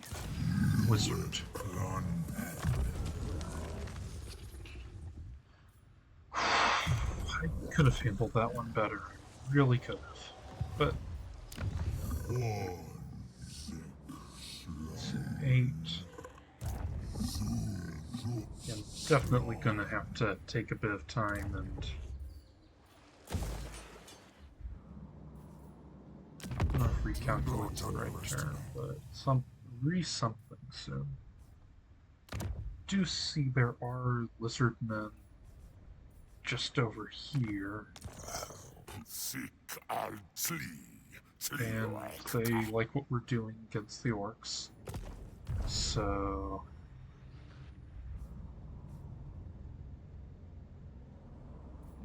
Speaker 2: wizard. I could have handled that one better. Really could have. But 8. Yeah, I'm definitely gonna have to take a bit of time and not recalculate the right turn, but something soon. Do see there are Lizardmen just over here, and they like what we're doing against the orcs. So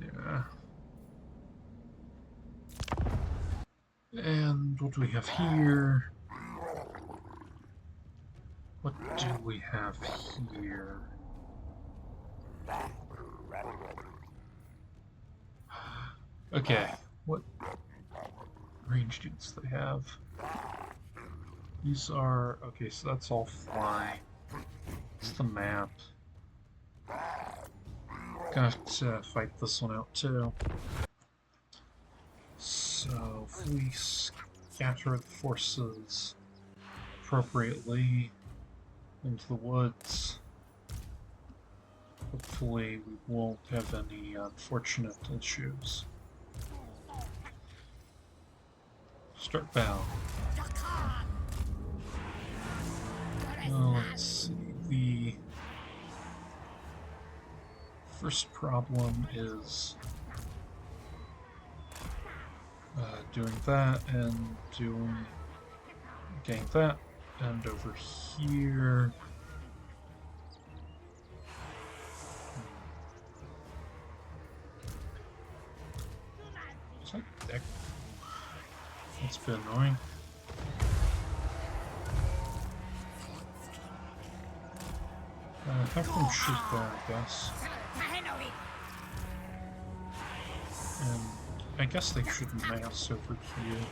Speaker 2: yeah. And what do we have here? What do we have here? Okay, what range units they have? These are... okay, so that's all flying. It's the map. Got to fight this one out too. So, if we scatter the forces appropriately into the woods, hopefully we won't have any unfortunate issues. Start battle. Well, let's see. The first problem is doing that and getting that, and over here. Is that deck? That's a bit annoying. Have them shoot there, I guess. And I guess they should mass over here.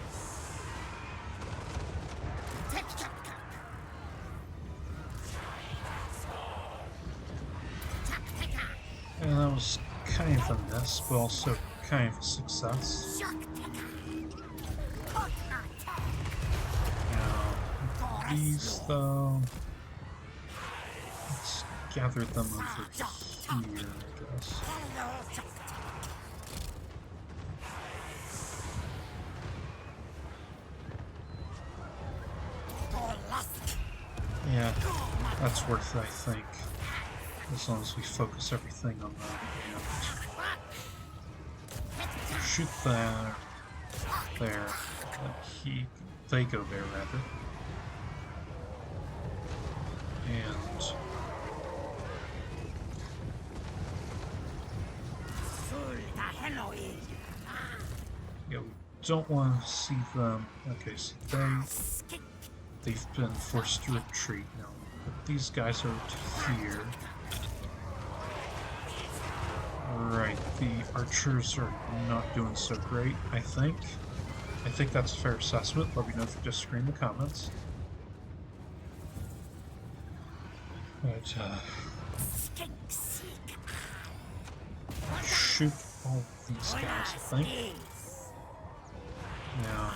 Speaker 2: And that was kind of a miss, but also kind of a success. Now, these though, let's gather them over here, I guess. Yeah, that's worth it, I think. As long as we focus everything on that. And shoot there. There. They go there, rather. And yeah, we don't want to see them. Okay, so they've been forced to retreat now. But these guys are to here. Right, the archers are not doing so great, I think. I think that's a fair assessment. Let me know if you disagree in the comments. But, shoot all these guys, I think. Now,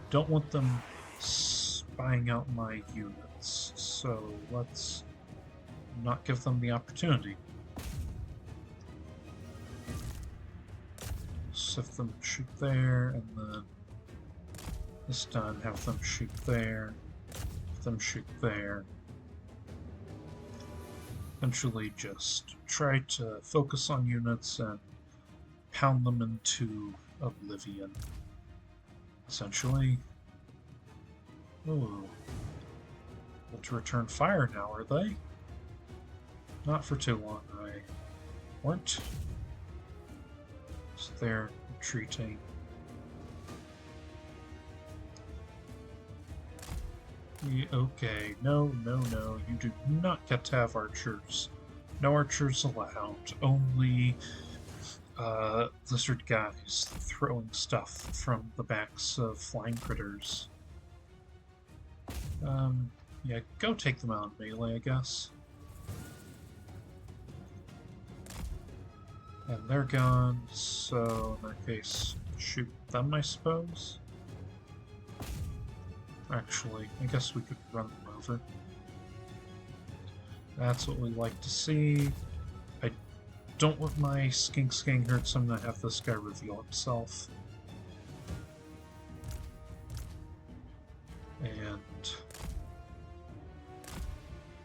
Speaker 2: don't want them spying out my units, so let's not give them the opportunity. Have them shoot there, and then this time have them shoot there, have them shoot there. Eventually just try to focus on units and pound them into oblivion, essentially. Ooh. Able to return fire now, are they? Not for too long, I weren't. So they're retreating. Okay, no, you do not get to have archers. No archers allowed. Only lizard guys throwing stuff from the backs of flying critters. Yeah, go take them out in melee, I guess. And they're gone, so in that case, shoot them, I suppose? Actually, I guess we could run them over. That's what we like to see. I don't want my skinks getting hurt, so I'm gonna have this guy reveal himself. And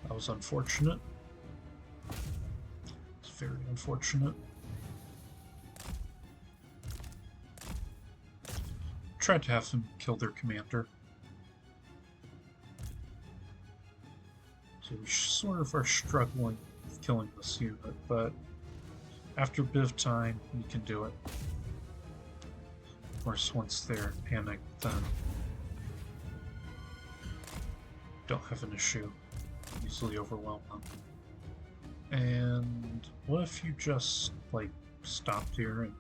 Speaker 2: that was unfortunate. It's very unfortunate. Tried to have them kill their commander. So we sort of are struggling with killing this unit, but after a bit of time, we can do it. Of course, once they're panicked, then don't have an issue. Easily overwhelm them. And what if you just, like, stopped here and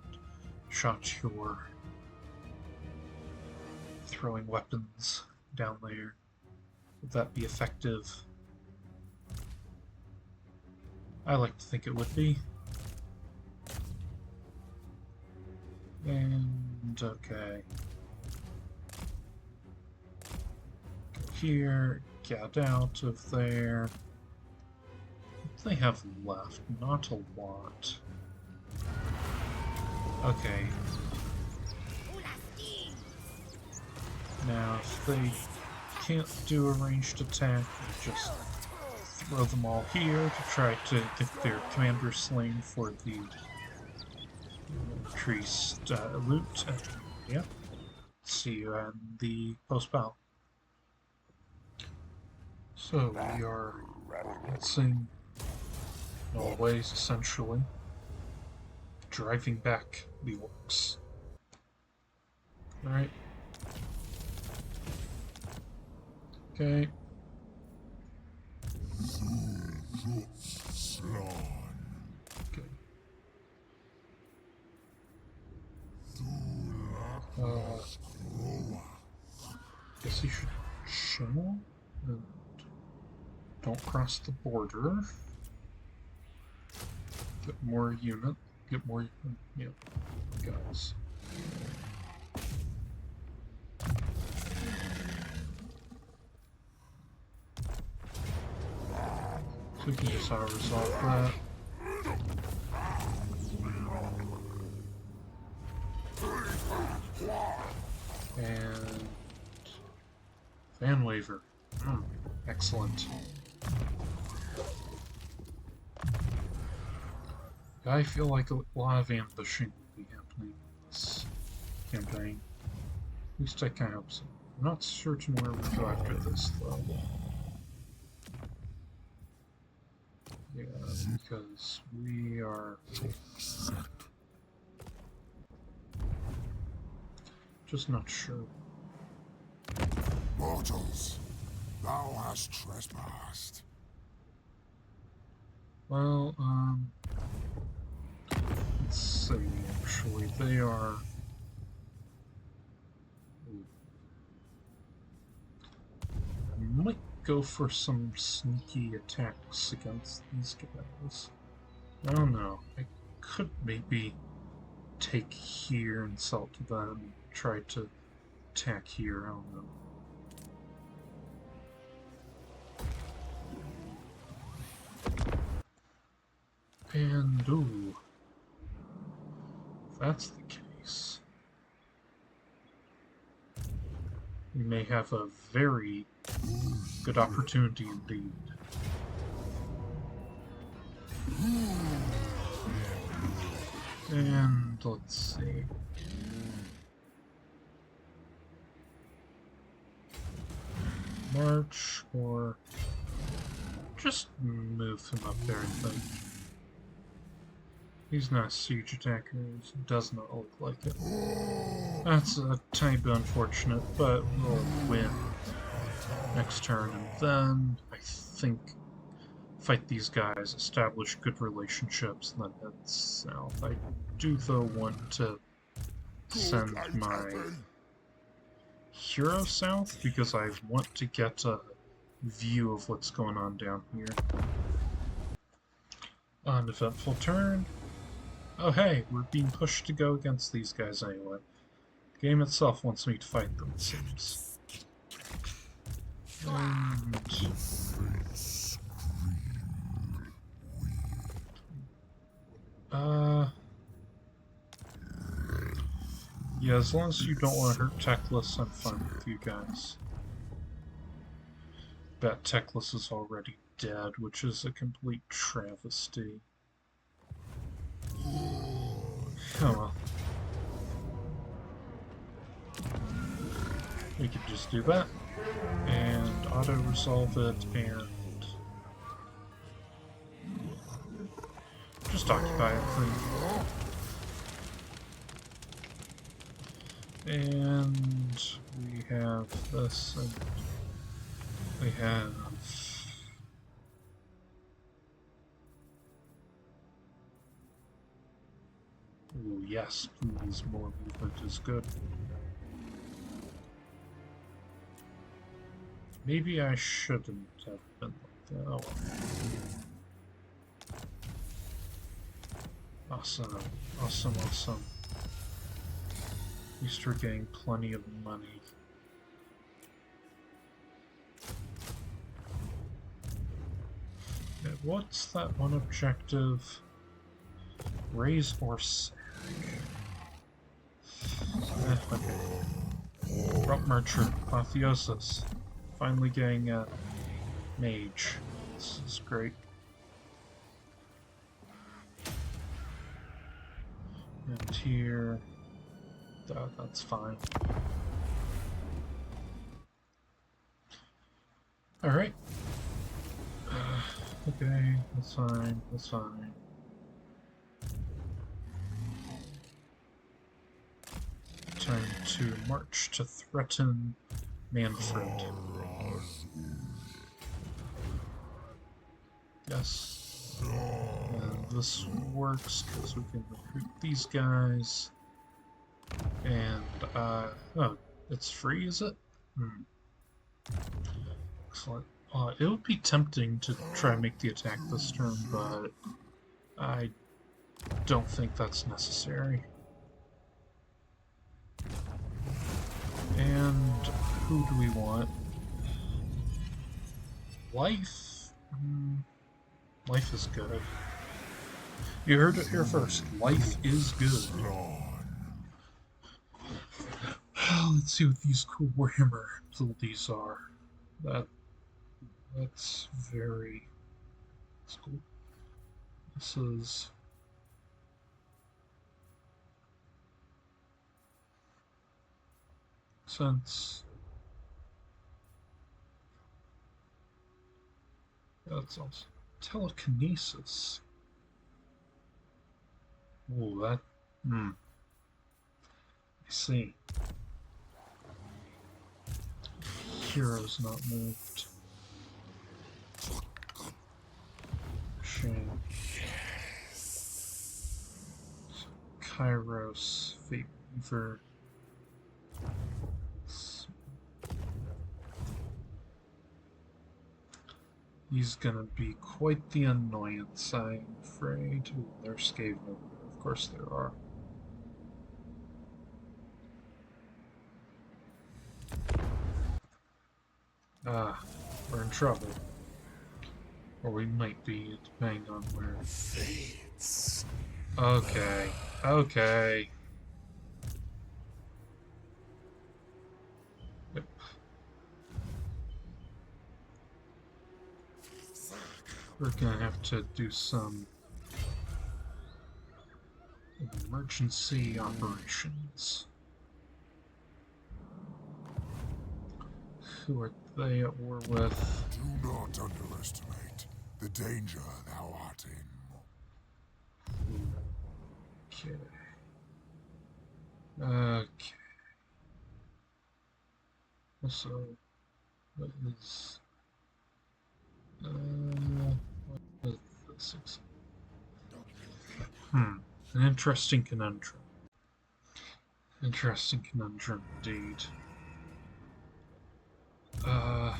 Speaker 2: shot your throwing weapons down there? Would that be effective? I like to think it would be. And okay. Go here, get out of there. What do they have left? Not a lot. Now, if they can't do a ranged attack, just throw them all here to try to get their commander slain for the increased loot. Yeah. See you in the post-battle. So we are advancing in all ways, essentially, driving back the orcs. Alright. Okay. Okay. Guess you should channel and don't cross the border. Get more unit. Get more. Yep. Guys. So we can just resolve that. And fan waver. Excellent. I feel like a lot of ambushing will be happening in this campaign. At least I kind of hope so. I'm not certain where we go after this, though. Yeah, because we are just not sure.
Speaker 4: Mortals, thou hast trespassed.
Speaker 2: Well, let's see, actually, they are... I might go for some sneaky attacks against these guys. I don't know, I could maybe take here and sell to them, and try to attack here, I don't know. And, ooh, if that's the case, we may have a very good opportunity indeed. And, let's see. March, or just move him up there, I think. He's not a siege attacker, it does not look like it. That's a tiny bit unfortunate, but we'll win next turn, and then I think fight these guys, establish good relationships, and then head south. I do though want to send my hero south because I want to get a view of what's going on down here. Uneventful turn. Oh hey, we're being pushed to go against these guys anyway. The game itself wants me to fight them, it seems. And... yeah, as long as you don't want to hurt Teclis, I'm fine with you guys. Bet Teclis is already dead, which is a complete travesty. Oh well. We could just do that, and auto-resolve it, and just occupy everything. And we have this, and we have... Ooh, yes, please, more movement is good. Maybe I shouldn't have been like that. Oh. Awesome, awesome, awesome. At least we're getting plenty of money. Okay, what's that one objective? Raise or sack? Okay. Route Marcher, Apotheosis. Finally getting a mage. This is great. And here, that's fine. Alright. Okay, that's fine, that's fine. Time to march to threaten Manfred. Yes. And this works because we can recruit these guys. And, oh, it's free, is it? Excellent. It would be tempting to try and make the attack this turn, but I don't think that's necessary. And who do we want? Life? Life is good. You heard it here first. Life is good. Let's see what these cool Warhammer abilities are. That's very cool. This is sense. That's also telekinesis. Oh, that. I see. Hero's not moved. Shame. Kairos, Fate Weaver. He's gonna be quite the annoyance, I'm afraid. Ooh, there's Skaven. Of course there are. Ah, we're in trouble. Or we might be, depending on where. Okay, okay. Yep. We're gonna have to do some emergency operations. Who are they at war with?
Speaker 4: Do not underestimate the danger thou art in.
Speaker 2: Okay. Okay. Also, what is... what is this? An interesting conundrum. Interesting conundrum, indeed. Yeah.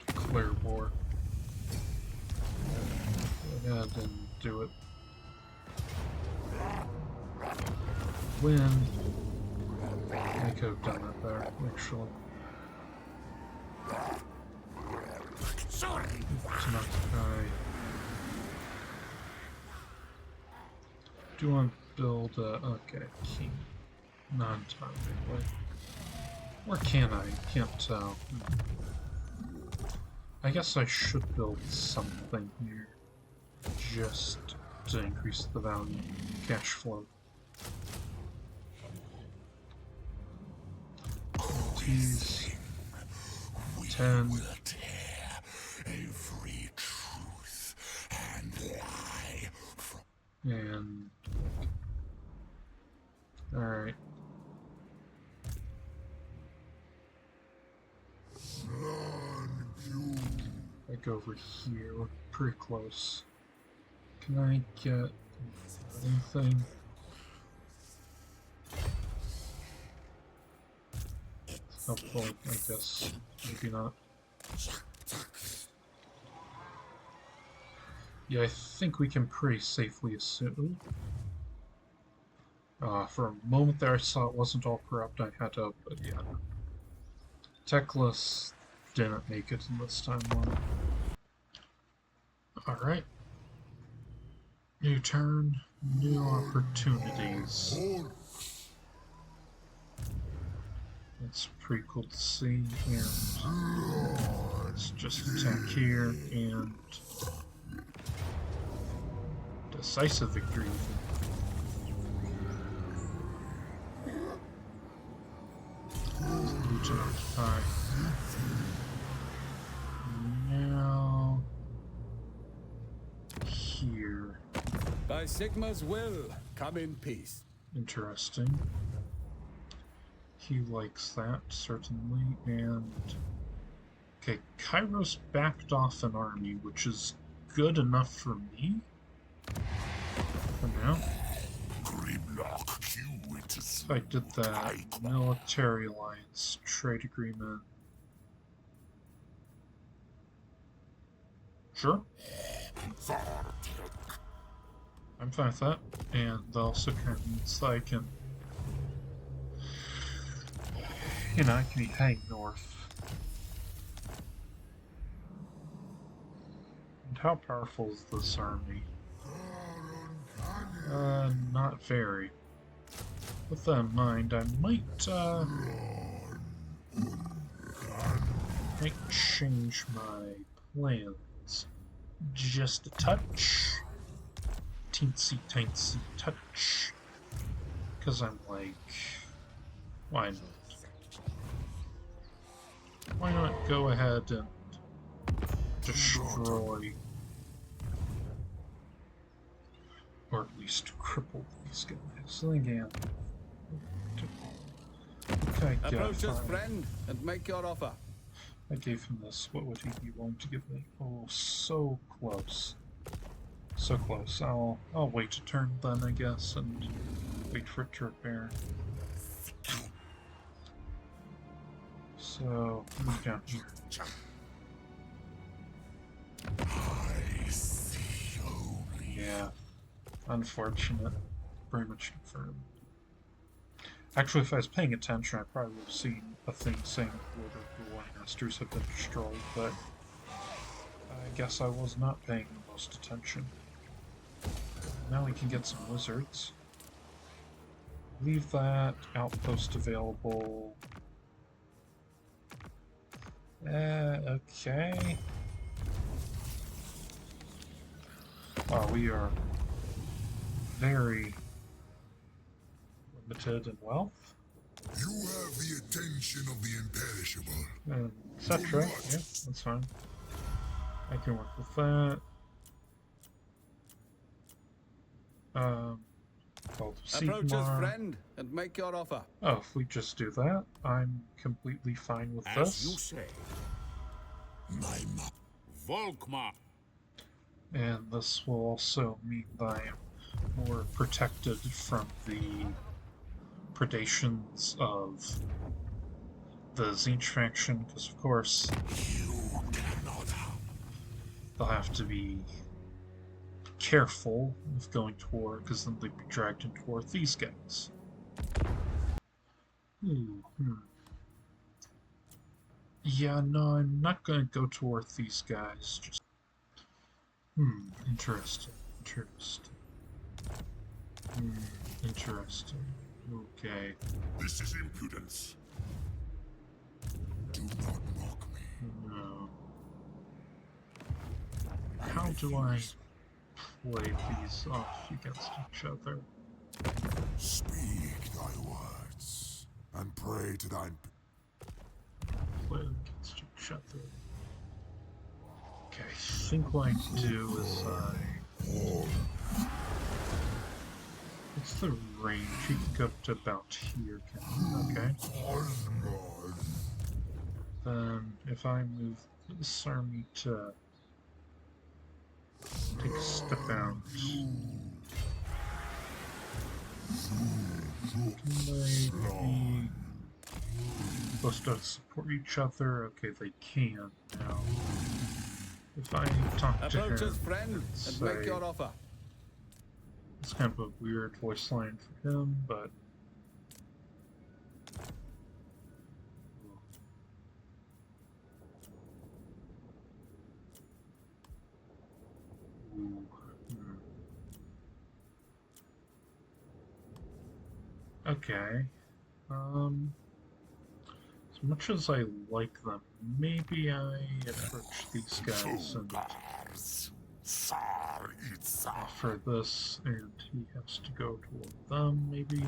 Speaker 2: Declare war. Go ahead and do it. Win. I could have done it there, actually. To not die. Do you want to build a... okay, king. Non-time, anyway. Or can I? Can't tell. I guess I should build something here. Just to increase the value. Cash flow. Tease. 10.
Speaker 4: Every truth and lie from
Speaker 2: And... alright. I go over here, we're pretty close. Can I get anything? Helpful, I guess. Maybe not. Yeah, I think we can pretty safely assume. For a moment there I saw it wasn't all corrupt, I had to, but yeah. Techless didn't make it in this timeline. Alright. New turn, new opportunities. That's pretty cool to see, and let's just attack here, and decisive victory. Lieutenant High. Now here.
Speaker 5: By Sigma's will, come in peace.
Speaker 2: Interesting. He likes that, certainly, and... Okay, Kairos backed off an army, which is good enough for me. For now. If I did that, military alliance, trade agreement. Sure. I'm fine with that, and that also kind of means that I can, you know, I can be heading north. And how powerful is this army? Not very. With that in mind, I might change my plans just a touch. Teensy tiny touch. Because I'm like, why not? Why not go ahead and destroy, or at least cripple these guys again? Okay,
Speaker 5: approach us, friend, and make your offer.
Speaker 2: I gave him this. What would he be willing to give me? Oh, so close. So close. I'll wait a turn then, I guess, and wait for it to repair. So, move down here. Yeah. Unfortunate. Very much confirmed. Actually, if I was paying attention, I probably would have seen a thing saying Lord of the War Masters have been destroyed, but I guess I was not paying the most attention. Now we can get some lizards. Leave that outpost available. Okay. Wow, we are very limited in wealth.
Speaker 4: You have the attention of the imperishable.
Speaker 2: Etc. Yeah, that's fine. I can work with that. Call to
Speaker 5: Approach us,
Speaker 2: Sigmar.
Speaker 5: friend, and make your offer.
Speaker 2: Oh, if we just do that, I'm completely fine with
Speaker 1: As you
Speaker 2: this.
Speaker 1: say.
Speaker 4: My
Speaker 1: Volkmar.
Speaker 2: And this will also mean that I am more protected from the predations of the Tzeentch faction, because of course they'll have to be careful of going to war, because then they'd be dragged into war with these guys. Yeah, no, I'm not going to go to war with these guys. Just interesting. Interesting. Okay.
Speaker 4: This is impudence. Do not mock me.
Speaker 2: No. How do I play these off against each other?
Speaker 4: Speak thy words, and pray to thine.
Speaker 2: Play against each other. Okay, I think what I do is what's the range? You can go up to about here, can you? Okay. Then if I move this army to take a step out. Can they be supposed to support each other? Okay, they can now. If I talk to
Speaker 5: Approach
Speaker 2: him,
Speaker 5: us, friend, and
Speaker 2: say,
Speaker 5: make your offer.
Speaker 2: it's kind of a weird voice line for him, but Okay. As much as I like them, maybe I approach these guys and offer this, and he has to go toward them, maybe?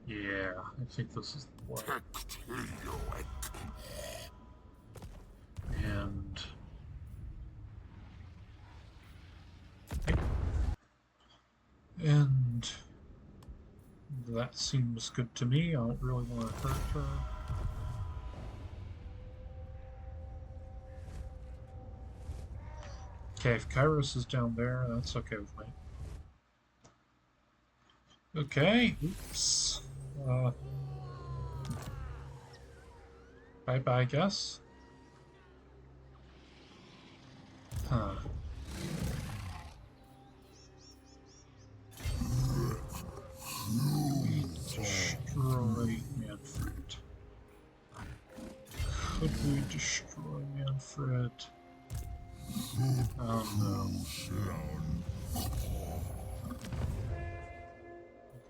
Speaker 2: Yeah, I think this is the way. And... And... that seems good to me. I don't really want to hurt her. Okay, if Kairos is down there, that's okay with me. Okay, oops. Bye-bye, I guess. Huh. We destroy Manfred. Could we destroy Manfred? Oh no.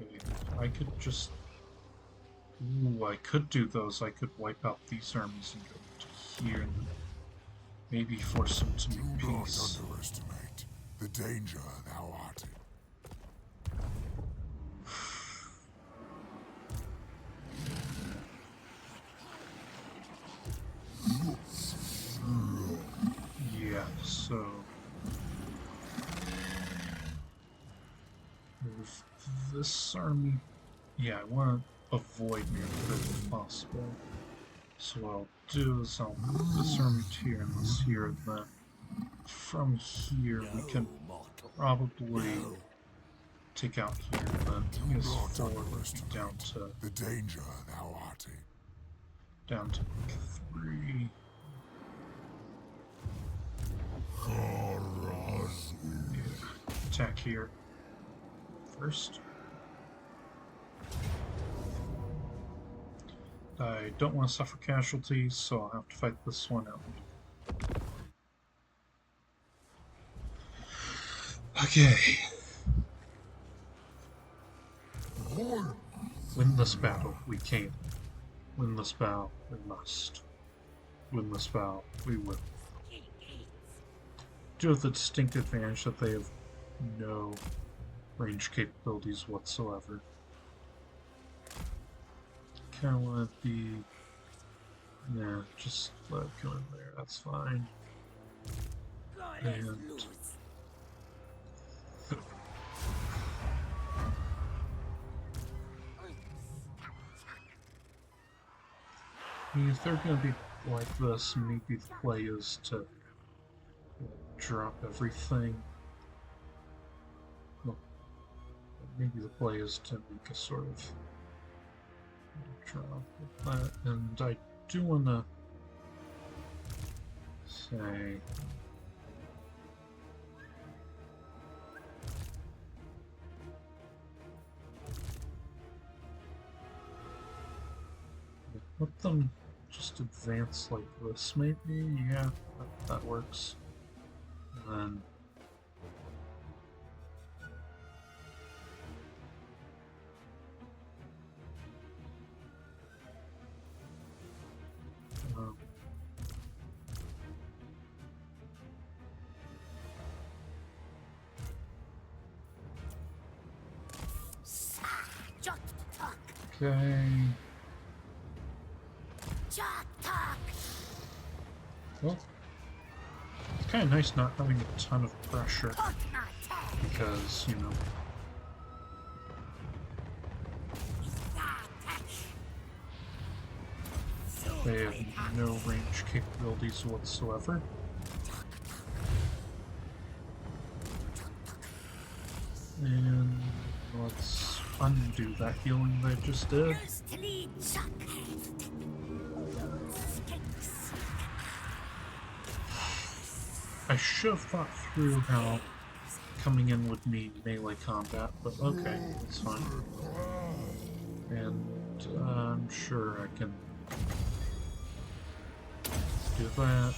Speaker 2: Okay, I could just... Ooh, I could do those. I could wipe out these armies and go to here and maybe force them to make peace.
Speaker 4: Do not underestimate the danger thou art in.
Speaker 2: Yeah, so... With this army... Yeah, I want to avoid Manfred if possible. So what I'll do is I'll move this army to here and this here, and then from here we can probably take out here, and then his forward would be down to...
Speaker 4: The danger thou art in.
Speaker 2: Down to 3. Yeah. Attack here first. I don't want to suffer casualties, so I'll have to fight this one out. Okay. Win this battle, we can. Win this battle, we must. Win this battle, we will. Do have the distinct advantage that they have no range capabilities whatsoever. Kind of want to be... Nah, just let it go in there, that's fine. And... if they're going to be like this, maybe the play is to drop everything. Well, maybe the play is to make a sort of drop of that, and I do want to say let them just advance like this, maybe? Yeah, that works. And then... okay... Well, it's kind of nice not having a ton of pressure, because, you know, they have no range capabilities whatsoever. And let's undo that healing they just did. I should have thought through how coming in would mean melee combat, but okay, that's fine. And I'm sure I can do that.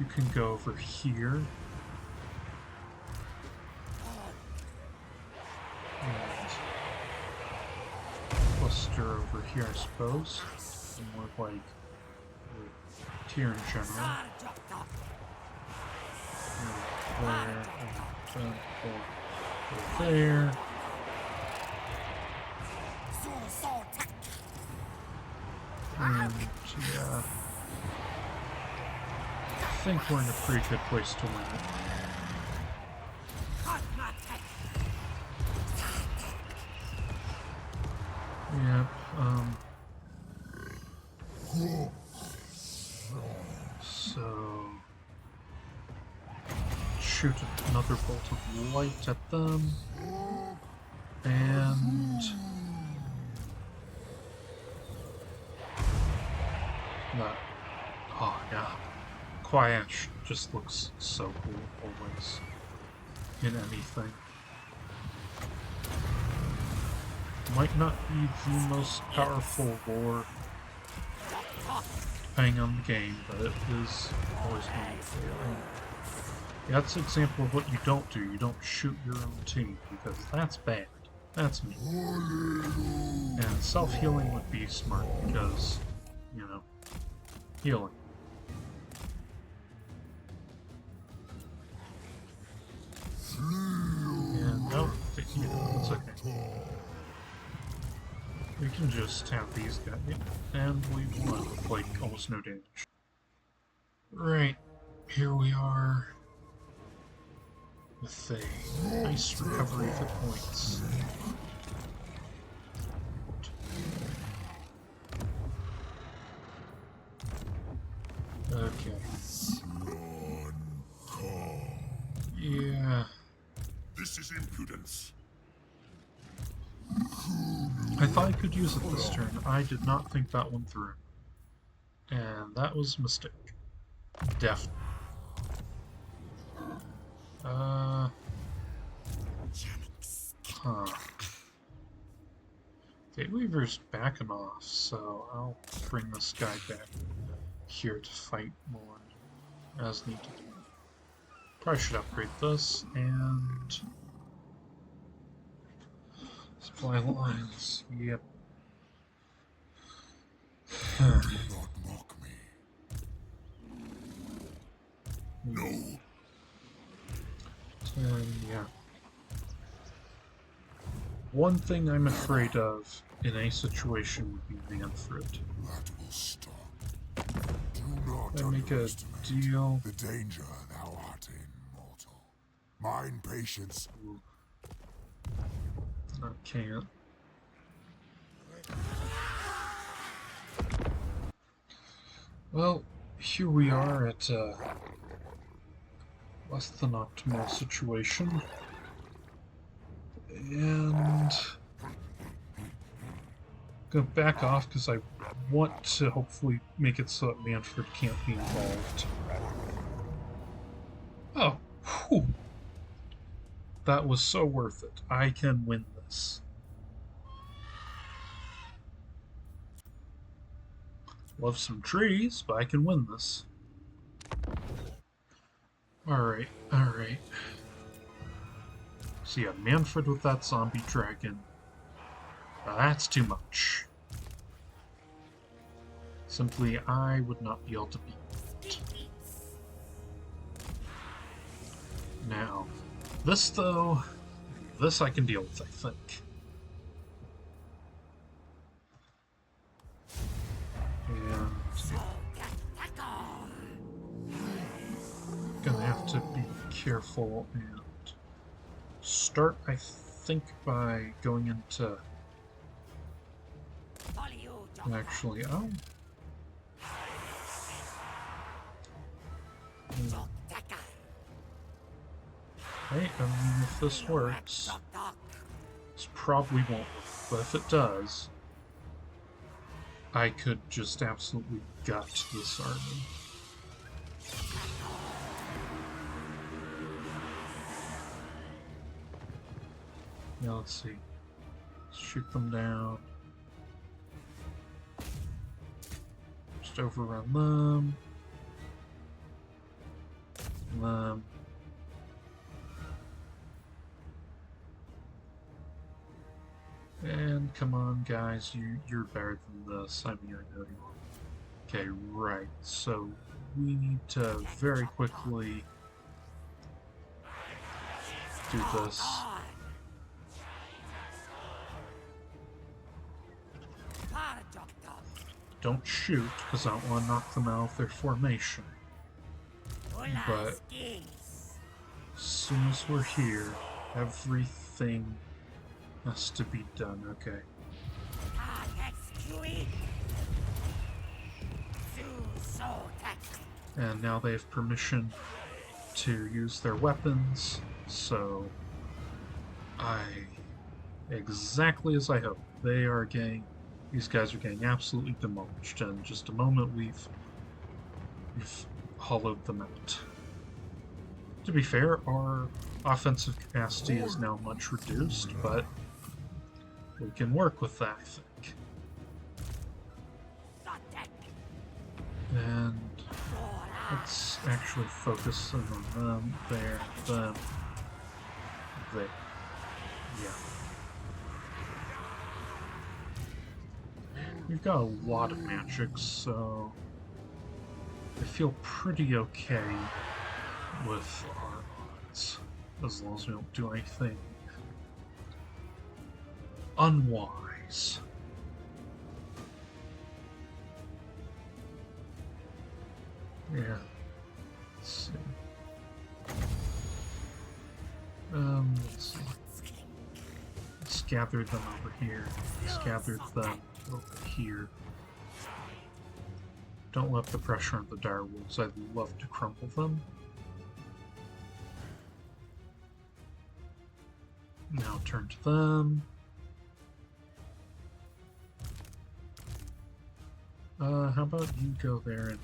Speaker 2: You can go over here. And cluster over here, I suppose. More like here in general. There. And yeah, I think we're in a pretty good place to win it. Yep, so shoot another bolt of light at them, and that, oh yeah, Quiash just looks so cool always in anything. Might not be the most powerful war depending on the game, but it is always wonderful. That's an example of what you don't do. You don't shoot your own team, because that's bad. That's mean. And self-healing would be smart, because, you know, healing. And no, it's okay. We can just have these guys, and we won with like almost no damage. Right, here we are with a nice recovery of hit points. Okay. Yeah.
Speaker 4: This is impudence.
Speaker 2: I thought I could use it this turn. I did not think that one through. And that was a mistake. Definitely. Huh. Gateweaver's backing off, so I'll bring this guy back here to fight more as needed. Probably should upgrade this, and supply lines, yep.
Speaker 4: Do not mock me. No.
Speaker 2: Yeah. One thing I'm afraid of in any situation would be Manfred.
Speaker 4: That will stop. Do not
Speaker 2: I make a
Speaker 4: underestimate
Speaker 2: deal.
Speaker 4: the danger thou art in, mortal. Mine patience.
Speaker 2: I can't. Well, here we are at less than optimal situation. And go back off because I want to hopefully make it so that Manfred can't be involved. Oh, whew. That was so worth it. I can win this. Love some trees, but I can win this. Alright, alright. So yeah, Manfred with that zombie dragon. Now that's too much. Simply, I would not be able to beat it. Now, this though, this I can deal with, I think. And gonna have to be careful and start, I think, by going into... Actually, oh. Hey, I mean, if this works, this probably won't work, but if it does, I could just absolutely gut this army. Yeah, let's see. Shoot them down. Just overrun them. them. And come on, guys, you're better than this. I mean, I know you are. Okay, right. So we need to very quickly do this. Don't shoot, because I don't want to knock them out of their formation. But as soon as we're here, everything has to be done. Okay. And now they have permission to use their weapons, so exactly as I hoped, these guys are getting absolutely demolished. And in just a moment, we've hollowed them out. To be fair, our offensive capacity is now much reduced, but we can work with that, I think. And let's actually focus in on them, there, them, there. Yeah. We've got a lot of magic, so I feel pretty okay with our odds, as long as we don't do anything unwise. Yeah. Let's see. Let's see. Let's gather them over here. Let's gather them over here. Don't let the pressure on the dire wolves. I'd love to crumple them. Now turn to them. How about you go there and,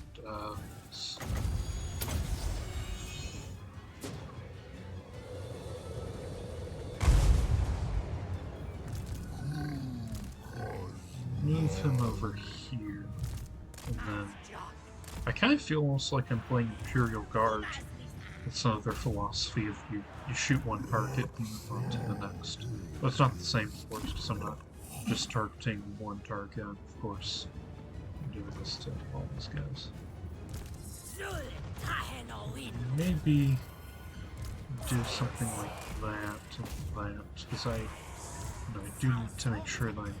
Speaker 2: move him over here, and then I kind of feel almost like I'm playing Imperial Guard with some of their philosophy of you shoot one target and move on to the next. But it's not the same, of course, because I'm not just targeting one target, of course. I'm doing this to all these guys. Maybe do something like that and that, because I do need to make sure that I'm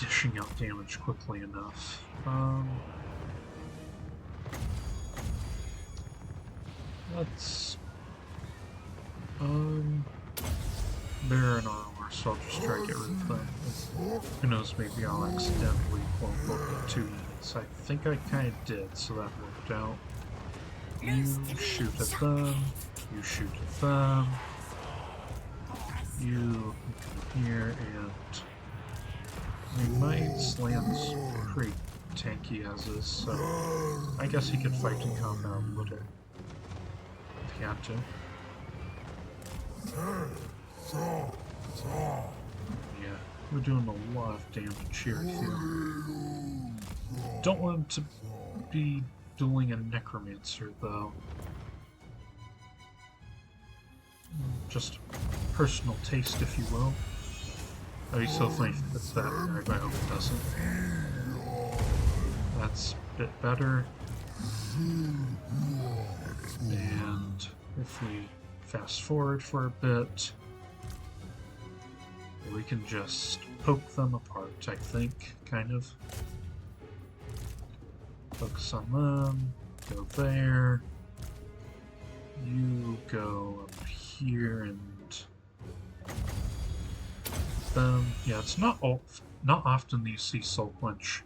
Speaker 2: dishing out damage quickly enough. Let's they're in armor, so I'll just try to get rid of them. Who knows, maybe I'll accidentally quote-unquote get 2 units. I think I kinda did, so that worked out. You shoot at them, you shoot at them, you come here, and I might Slam's pretty tanky as is, so I guess he could fight in combat with it if he had to. Yeah, we're doing a lot of damage here, I feel. Don't want him to be dueling a necromancer, though. Just personal taste, if you will. Oh, he's so funny if it's that hard, I hope it doesn't. That's a bit better. And if we fast forward for a bit, we can just poke them apart, I think, kind of. Focus on them, go there. You go up here and them. Yeah, it's not often that you see Soul Quench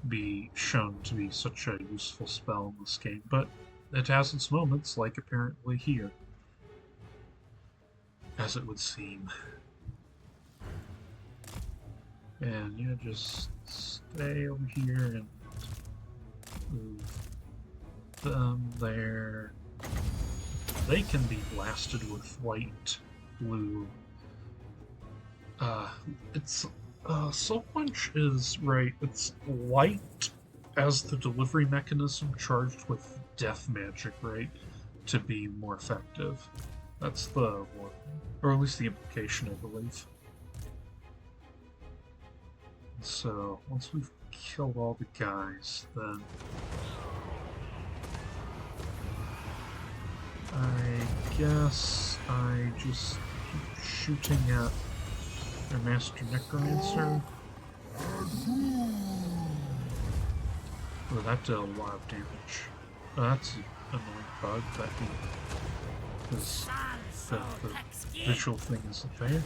Speaker 2: be shown to be such a useful spell in this game, but it has its moments, like apparently here. As it would seem. And you just stay over here and move them there. They can be blasted with white, blue. Soul Quench is right. It's light as the delivery mechanism, charged with death magic, right, to be more effective. That's the war, or at least the implication, I believe. So once we've killed all the guys, then I guess I just keep shooting at their Master Necromancer. Well, that did a lot of damage. Oh, that's an annoying bug that because the visual thing isn't there.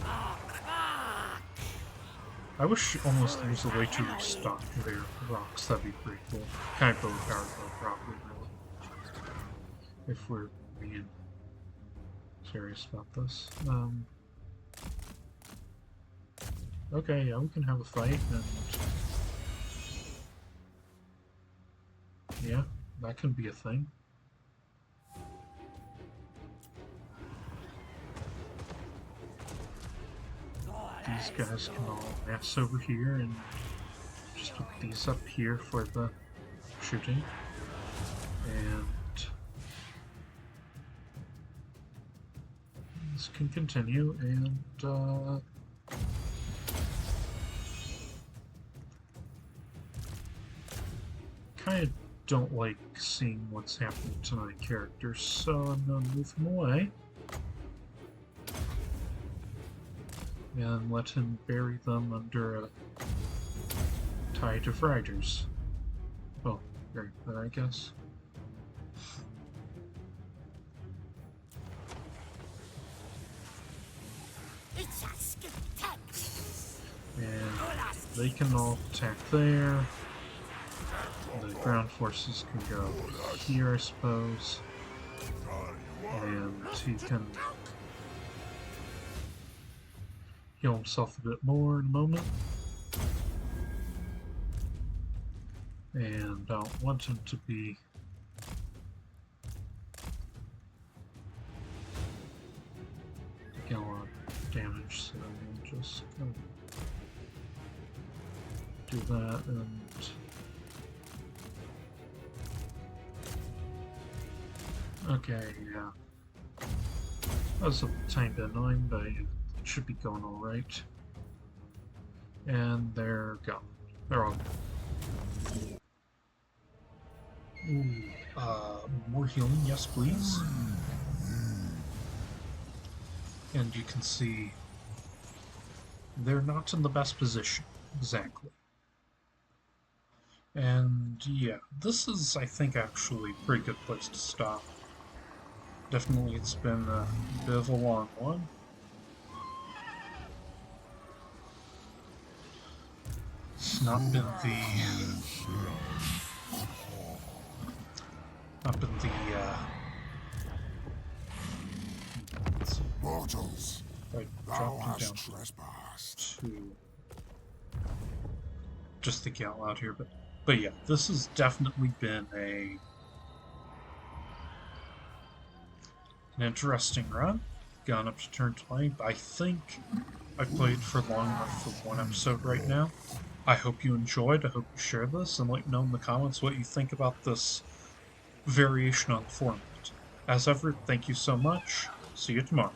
Speaker 2: I wish almost there was a way to restock their rocks. That'd be pretty cool. Kind of build a power build properly, really. If we're being serious about this. Okay, yeah, we can have a fight, and yeah, that can be a thing. These guys can all mass over here and just put these up here for the shooting. And this can continue, and kind of don't like seeing what's happening to my characters, so I'm gonna move him away and let him bury them under a tide of riders. Well, right there, I guess. And they can all attack there. The ground forces can go here, I suppose. And he can heal himself a bit more in a moment. And I don't want him to be getting a lot of damage, so we'll just kind of do that and okay, yeah. That was a tiny bit annoying, but it should be going alright. And they're gone. They're all gone. Ooh, more healing, yes please. And you can see they're not in the best position, exactly. And yeah, this is, I think, actually a pretty good place to stop. Definitely, it's been a bit of a long one. It's not been the
Speaker 4: Mortals,
Speaker 2: I
Speaker 4: thou
Speaker 2: dropped him
Speaker 4: hast
Speaker 2: down
Speaker 4: trespassed.
Speaker 2: to just thinking out loud here, but yeah, this has definitely been an interesting run. Gone up to turn 20. I think I've played for long enough for one episode right now. I hope you enjoyed. I hope you share this and let me know in the comments what you think about this variation on the format. As ever, thank you so much. See you tomorrow.